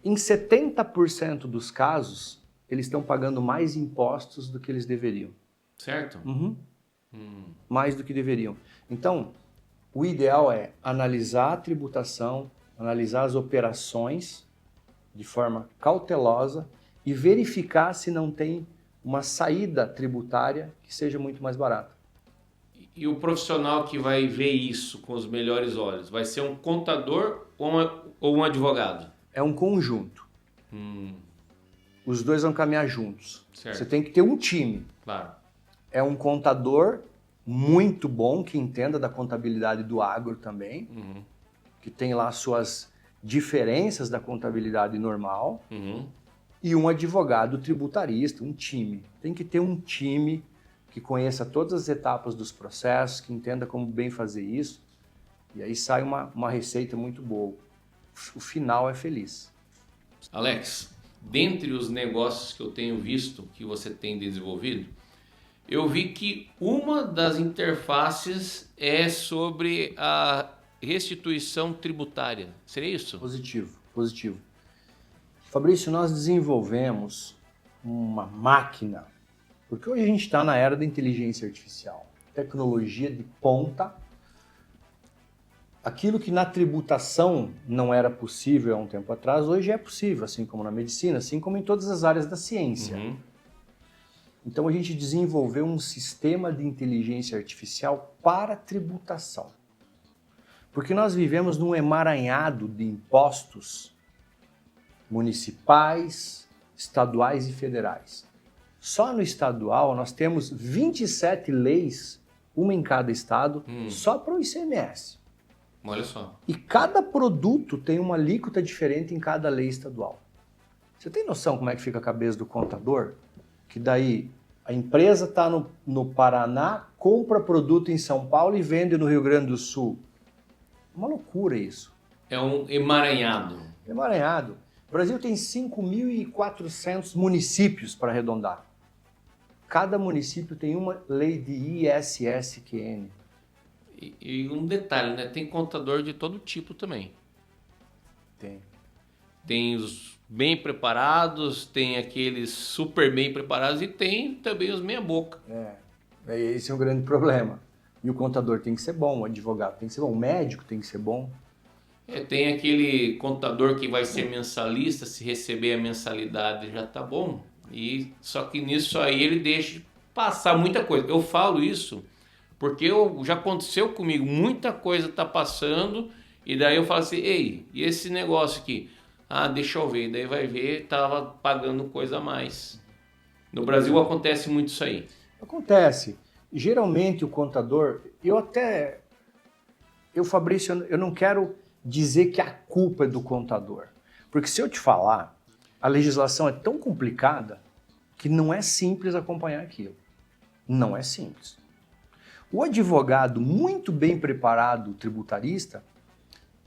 Em 70% dos casos, eles estão pagando mais impostos do que eles deveriam. Certo? Uhum. Mais do que deveriam. Então, o ideal é analisar a tributação, analisar as operações de forma cautelosa e verificar se não tem uma saída tributária que seja muito mais barata. E o profissional que vai ver isso com os melhores olhos, vai ser um contador ou um advogado? É um conjunto. Os dois vão caminhar juntos. Certo. Você tem que ter um time. Claro. É um contador muito bom, que entenda da contabilidade do agro também, que tem lá suas diferenças da contabilidade normal, e um advogado tributarista, um time. Tem que ter um time que conheça todas as etapas dos processos, que entenda como bem fazer isso, e aí sai uma receita muito boa. O final é feliz. Alex, dentre os negócios que eu tenho visto, que você tem desenvolvido, eu vi que uma das interfaces é sobre a restituição tributária. Seria isso? Positivo. Fabrício, nós desenvolvemos uma máquina, porque hoje a gente está na era da inteligência artificial, tecnologia de ponta. Aquilo que na tributação não era possível há um tempo atrás, hoje é possível, assim como na medicina, assim como em todas as áreas da ciência. Então a gente desenvolveu um sistema de inteligência artificial para tributação. Porque nós vivemos num emaranhado de impostos municipais, estaduais e federais. Só no estadual nós temos 27 leis, uma em cada estado, só para o ICMS. Olha só. E cada produto tem uma alíquota diferente em cada lei estadual. Você tem noção como é que fica a cabeça do contador? Que daí A empresa está no Paraná, compra produto em São Paulo e vende no Rio Grande do Sul. Uma loucura isso. É um emaranhado. Emaranhado. O Brasil tem 5.400 municípios, para arredondar. Cada município tem uma lei de ISSQN. E um detalhe, né? Tem contador de todo tipo também. Tem. Tem os bem preparados, tem aqueles super bem preparados e tem também os meia boca. Esse é um grande problema. E o contador tem que ser bom, o advogado tem que ser bom, o médico tem que ser bom. Tem aquele contador que vai ser mensalista, se receber a mensalidade já tá bom. E só que nisso aí ele deixa passar muita coisa. Eu falo isso porque já aconteceu comigo, muita coisa tá passando e daí eu falo assim, ei, e esse negócio aqui? Ah, deixa eu ver. Daí vai ver, tava pagando coisa a mais. No Brasil acontece muito isso aí. Acontece. Geralmente o contador, Fabrício, eu não quero dizer que a culpa é do contador. Porque se eu te falar, a legislação é tão complicada que não é simples acompanhar aquilo. Não é simples. O advogado muito bem preparado, tributarista,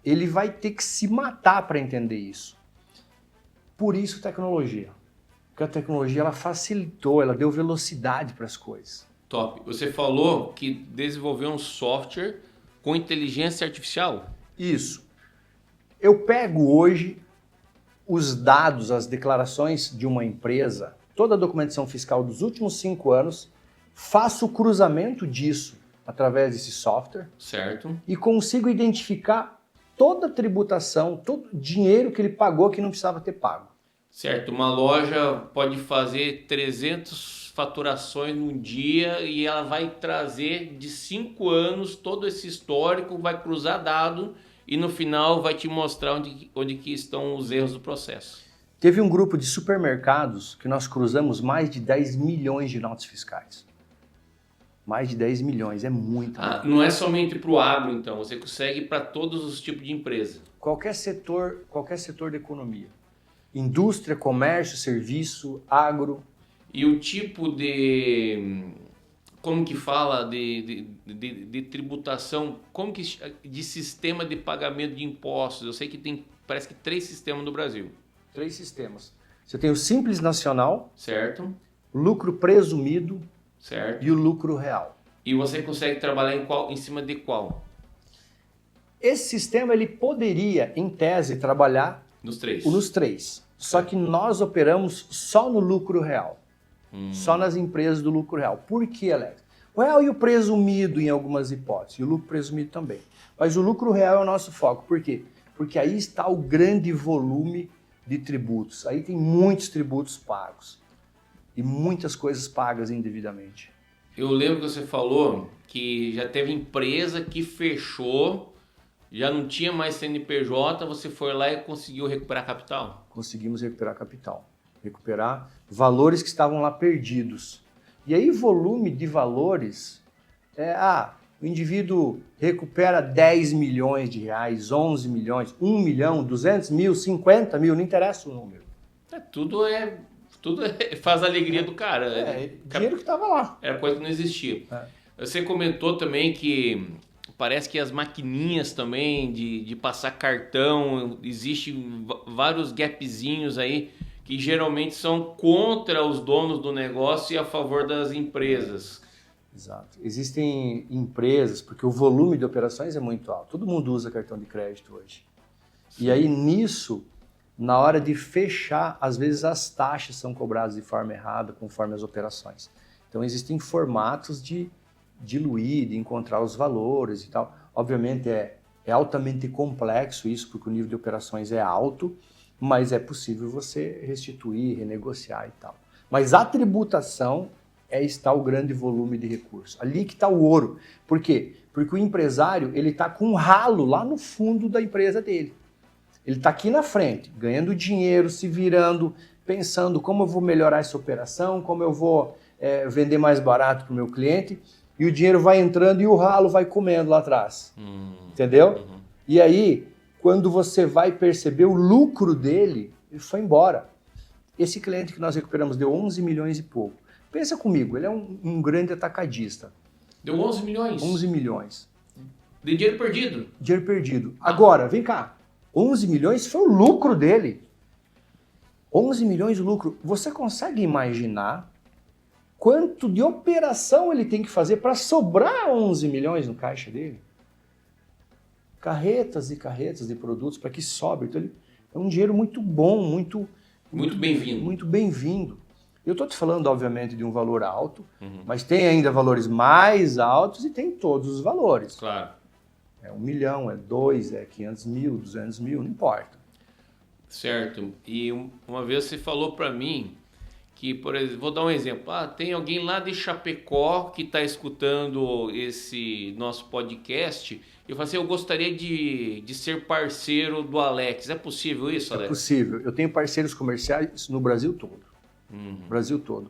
ele vai ter que se matar para entender isso. Por isso tecnologia. Porque a tecnologia ela facilitou, ela deu velocidade para as coisas. Top. Você falou que desenvolveu um software com inteligência artificial? Isso. Eu pego hoje os dados, as declarações de uma empresa, toda a documentação fiscal dos últimos 5 anos, faço o cruzamento disso através desse software. Certo. E consigo identificar toda a tributação, todo o dinheiro que ele pagou que não precisava ter pago. Certo. Uma loja pode fazer 300 faturações num dia e ela vai trazer de 5 anos todo esse histórico, vai cruzar dado e no final vai te mostrar onde que estão os erros do processo. Teve um grupo de supermercados que nós cruzamos mais de 10 milhões de notas fiscais. Mais de 10 milhões, é muito. Não é somente para o agro, então, você consegue para todos os tipos de empresa. Qualquer setor da economia. Indústria, comércio, serviço, agro. E o tipo de... Como que fala de tributação? Como que de sistema de pagamento de impostos? Eu sei que tem, parece que 3 sistemas no Brasil. 3 sistemas. Você tem o Simples Nacional. Certo. Lucro presumido. Certo. E o lucro real. E você consegue trabalhar em cima de qual? Esse sistema ele poderia, em tese, trabalhar nos 3. Nos 3. Só que nós operamos só no lucro real. Só nas empresas do lucro real. Por que, Alex? O real e o presumido em algumas hipóteses. E o lucro presumido também. Mas o lucro real é o nosso foco. Por quê? Porque aí está o grande volume de tributos. Aí tem muitos tributos pagos. E muitas coisas pagas indevidamente. Eu lembro que você falou que já teve empresa que fechou, já não tinha mais CNPJ, você foi lá e conseguiu recuperar capital? Conseguimos recuperar capital. Recuperar valores que estavam lá perdidos. E aí volume de valores, o indivíduo recupera 10 milhões de reais, 11 milhões, 1 milhão, 200 mil, 50 mil, não interessa o número. Tudo faz a alegria do cara. Dinheiro que estava lá. Era coisa que não existia. Você comentou também que parece que as maquininhas também de passar cartão, existem vários gapzinhos aí que geralmente são contra os donos do negócio e a favor das empresas. Exato. Existem empresas, porque o volume de operações é muito alto. Todo mundo usa cartão de crédito hoje. Sim. E aí nisso, na hora de fechar, às vezes as taxas são cobradas de forma errada, conforme as operações. Então existem formatos de diluir, de encontrar os valores e tal. Obviamente é altamente complexo isso, porque o nível de operações é alto, mas é possível você restituir, renegociar e tal. Mas a tributação está o grande volume de recursos. Ali que está o ouro. Por quê? Porque o empresário ele está com um ralo lá no fundo da empresa dele. Ele está aqui na frente, ganhando dinheiro, se virando, pensando como eu vou melhorar essa operação, como eu vou vender mais barato para o meu cliente, e o dinheiro vai entrando e o ralo vai comendo lá atrás. Entendeu? E aí, quando você vai perceber o lucro dele, ele foi embora. Esse cliente que nós recuperamos deu 11 milhões e pouco. Pensa comigo, ele é um grande atacadista. Deu 11 milhões. 11 milhões. De dinheiro perdido. Dinheiro perdido. Agora, vem cá. 11 milhões foi o lucro dele. 11 milhões de lucro. Você consegue imaginar quanto de operação ele tem que fazer para sobrar 11 milhões no caixa dele? Carretas e carretas de produtos para que sobre. Então, é um dinheiro muito bom, muito bem-vindo. Muito bem-vindo. Eu estou te falando, obviamente, de um valor alto, mas tem ainda valores mais altos e tem todos os valores. Claro. É 1 milhão, é 2, é 500 mil, 200 mil, não importa. Certo. E uma vez você falou para mim que, por exemplo, vou dar um exemplo. Tem alguém lá de Chapecó que está escutando esse nosso podcast. Eu falei assim, eu gostaria de ser parceiro do Alex. É possível isso, Alex? É possível. Eu tenho parceiros comerciais no Brasil todo. Brasil todo.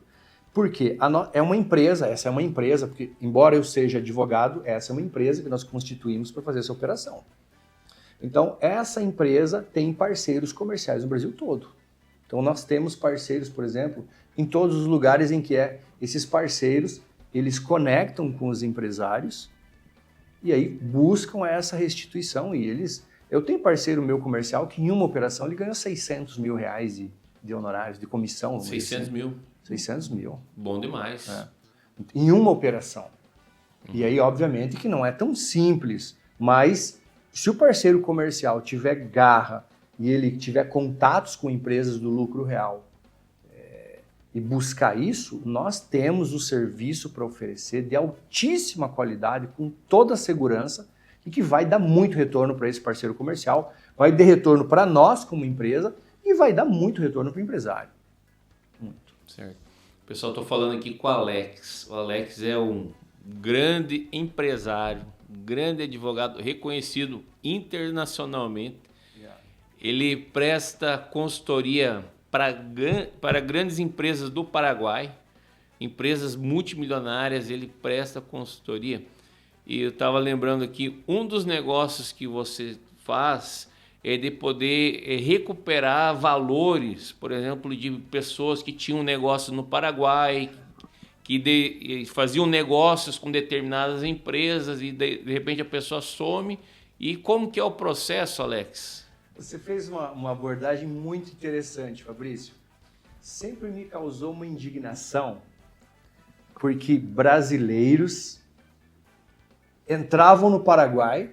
Por quê? É uma empresa, essa é uma empresa, porque embora eu seja advogado, essa é uma empresa que nós constituímos para fazer essa operação. Então, essa empresa tem parceiros comerciais no Brasil todo. Então, nós temos parceiros, por exemplo, em todos os lugares em que esses parceiros, eles conectam com os empresários e aí buscam essa restituição. Eu tenho parceiro meu comercial que em uma operação ele ganhou 600 mil reais de honorários, de comissão. 600 mil. 600 mil. Bom demais. Em uma operação. E aí, obviamente, que não é tão simples, mas se o parceiro comercial tiver garra e ele tiver contatos com empresas do lucro real e buscar isso, nós temos o serviço para oferecer de altíssima qualidade, com toda a segurança e que vai dar muito retorno para esse parceiro comercial, vai dar retorno para nós como empresa e vai dar muito retorno para o empresário. Muito. Certo. Pessoal, estou falando aqui com o Alex. O Alex é um grande empresário, grande advogado, reconhecido internacionalmente. Ele presta consultoria para grandes empresas do Paraguai, empresas multimilionárias, ele presta consultoria. E eu estava lembrando aqui, um dos negócios que você faz é de poder recuperar valores, por exemplo, de pessoas que tinham negócio no Paraguai, que faziam negócios com determinadas empresas e de repente a pessoa some. E como que é o processo, Alex? Você fez uma abordagem muito interessante, Fabrício. Sempre me causou uma indignação, porque brasileiros entravam no Paraguai,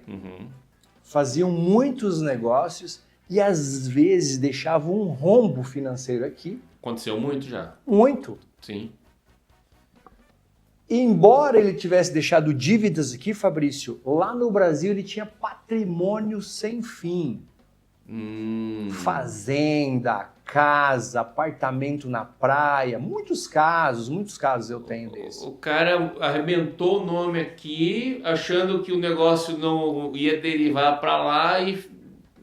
faziam muitos negócios e às vezes deixavam um rombo financeiro aqui. Aconteceu muito já? Muito. Sim. Embora ele tivesse deixado dívidas aqui, Fabrício, lá no Brasil ele tinha patrimônio sem fim. Fazenda, casa, apartamento na praia, muitos casos eu tenho desse. O cara arrebentou o nome aqui, achando que o negócio não ia derivar para lá e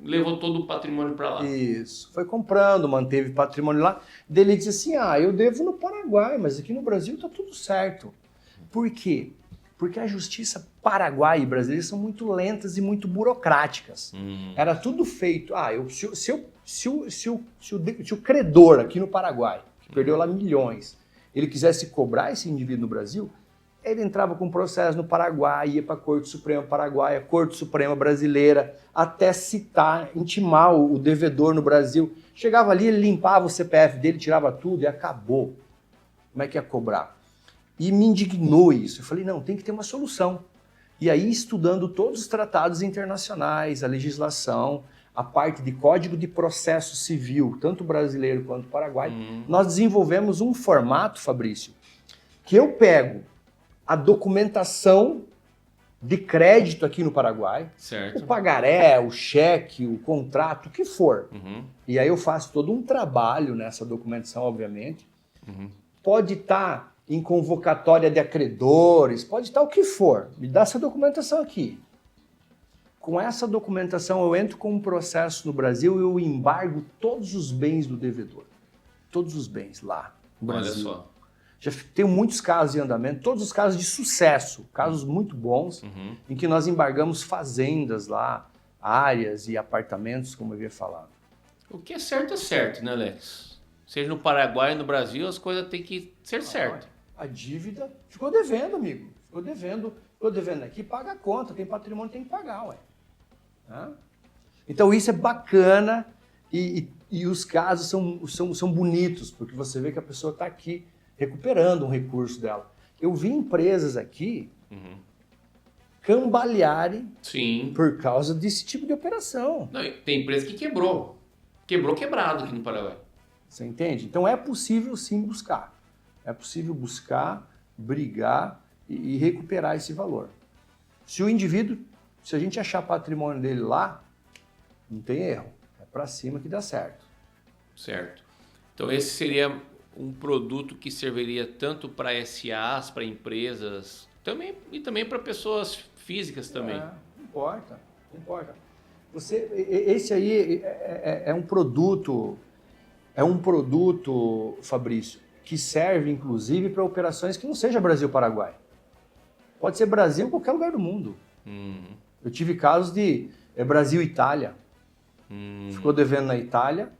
levou todo o patrimônio para lá. Isso, foi comprando, manteve patrimônio lá. Daí ele disse assim, eu devo no Paraguai, mas aqui no Brasil tá tudo certo. Por quê? Porque a justiça paraguaia e brasileira são muito lentas e muito burocráticas. Era tudo feito. Se o credor aqui no Paraguai, que perdeu lá milhões, ele quisesse cobrar esse indivíduo no Brasil, ele entrava com processo no Paraguai, ia para a Corte Suprema Paraguaia, Corte Suprema Brasileira, até citar, intimar o devedor no Brasil. Chegava ali, ele limpava o CPF dele, tirava tudo e acabou. Como é que ia cobrar? E me indignou isso. Eu falei, não, tem que ter uma solução. E aí, estudando todos os tratados internacionais, a legislação, a parte de Código de Processo Civil, tanto brasileiro quanto paraguaio, nós desenvolvemos um formato, Fabrício, que eu pego a documentação de crédito aqui no Paraguai, certo. O pagaré, o cheque, o contrato, o que for. E aí eu faço todo um trabalho nessa documentação, obviamente. Pode estar em convocatória de acreedores, pode estar o que for. Me dá essa documentação aqui. Com essa documentação eu entro com um processo no Brasil e eu embargo todos os bens do devedor. Todos os bens lá no Brasil. Olha só. Já tenho muitos casos em andamento, todos os casos de sucesso, casos muito bons, em que nós embargamos fazendas lá, áreas e apartamentos, como eu havia falado. O que é certo, né, Alex? Seja no Paraguai ou no Brasil, as coisas têm que ser certas. A dívida ficou devendo, amigo. Ficou devendo aqui, paga a conta. Tem patrimônio, tem que pagar, ué. Tá? Então isso é bacana e os casos são bonitos, porque você vê que a pessoa está aqui recuperando um recurso dela. Eu vi empresas aqui cambalearem por causa desse tipo de operação. Não, tem empresa que quebrou. Quebrado aqui no Paraguai. Você entende? Então é possível sim buscar. É possível buscar, brigar e recuperar esse valor. Se o indivíduo, se a gente achar patrimônio dele lá, não tem erro. É para cima que dá certo. Certo. Então esse seria um produto que serviria tanto para SAs, para empresas, e também para pessoas físicas também. Não importa. Esse aí é um produto, Fabrício, que serve inclusive para operações que não seja Brasil-Paraguai. Pode ser Brasil em qualquer lugar do mundo. Eu tive casos de Brasil-Itália. Ficou devendo na Itália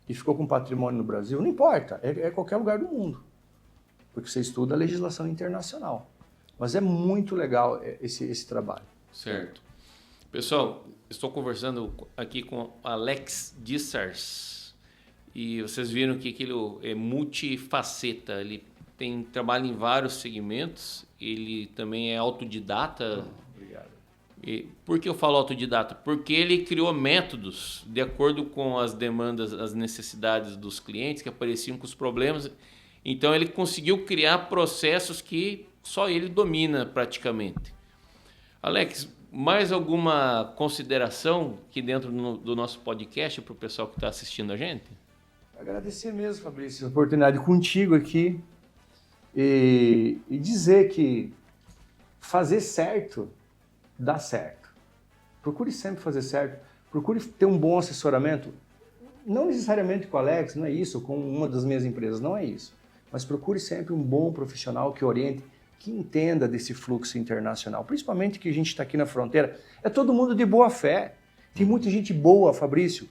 e ficou com patrimônio no Brasil. Não importa, é qualquer lugar do mundo. Porque você estuda a legislação internacional. Mas é muito legal esse trabalho. Certo. Pessoal, estou conversando aqui com Alex Dissars. E vocês viram que aquilo é multifaceta. Ele trabalha em vários segmentos. Ele também é autodidata. Obrigado. E por que eu falo autodidata? Porque ele criou métodos de acordo com as demandas, as necessidades dos clientes que apareciam com os problemas. Então ele conseguiu criar processos que só ele domina praticamente. Alex, mais alguma consideração aqui dentro do nosso podcast para o pessoal que está assistindo a gente? Agradecer mesmo, Fabrício, a oportunidade contigo aqui e dizer que fazer certo dá certo. Procure sempre fazer certo. Procure ter um bom assessoramento. Não necessariamente com o Alex, não é isso, com uma das minhas empresas, não é isso. Mas procure sempre um bom profissional que oriente, que entenda desse fluxo internacional. Principalmente que a gente está aqui na fronteira. É todo mundo de boa fé. Tem muita gente boa, Fabrício,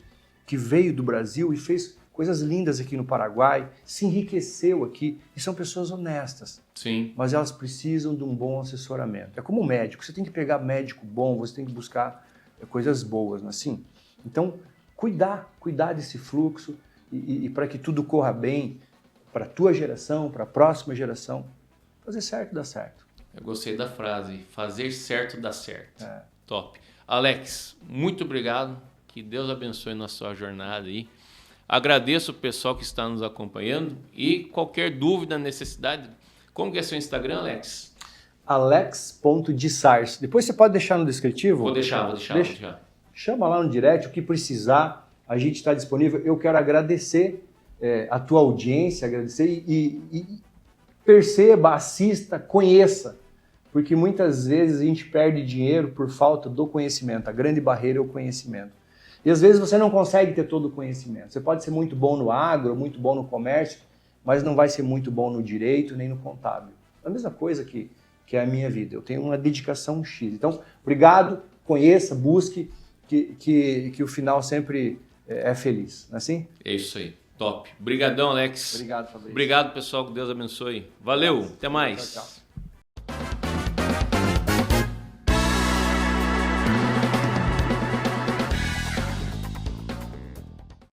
que veio do Brasil e fez coisas lindas aqui no Paraguai, se enriqueceu aqui, e são pessoas honestas. Sim. Mas elas precisam de um bom assessoramento. É como médico, você tem que pegar médico bom, você tem que buscar coisas boas, não é assim? Então, cuidar desse fluxo e para que tudo corra bem, para a tua geração, para a próxima geração, fazer certo dá certo. Eu gostei da frase, fazer certo dá certo. Top. Alex, muito obrigado, que Deus abençoe na sua jornada aí. Agradeço o pessoal que está nos acompanhando e qualquer dúvida, necessidade, como que é seu Instagram, Alex? Alex.dissars. Depois você pode deixar no descritivo? Vou deixar. Chama lá no direct, o que precisar, a gente está disponível. Eu quero agradecer a tua audiência, agradecer e perceba, assista, conheça, porque muitas vezes a gente perde dinheiro por falta do conhecimento. A grande barreira é o conhecimento. E às vezes você não consegue ter todo o conhecimento. Você pode ser muito bom no agro, muito bom no comércio, mas não vai ser muito bom no direito nem no contábil. É a mesma coisa que é a minha vida. Eu tenho uma dedicação X. Então, obrigado, conheça, busque, que o final sempre é feliz. Não é assim? É isso aí. Top. Obrigadão, Alex. Obrigado, Fabrício. Obrigado, pessoal. Que Deus abençoe. Valeu. Até mais. Tchau.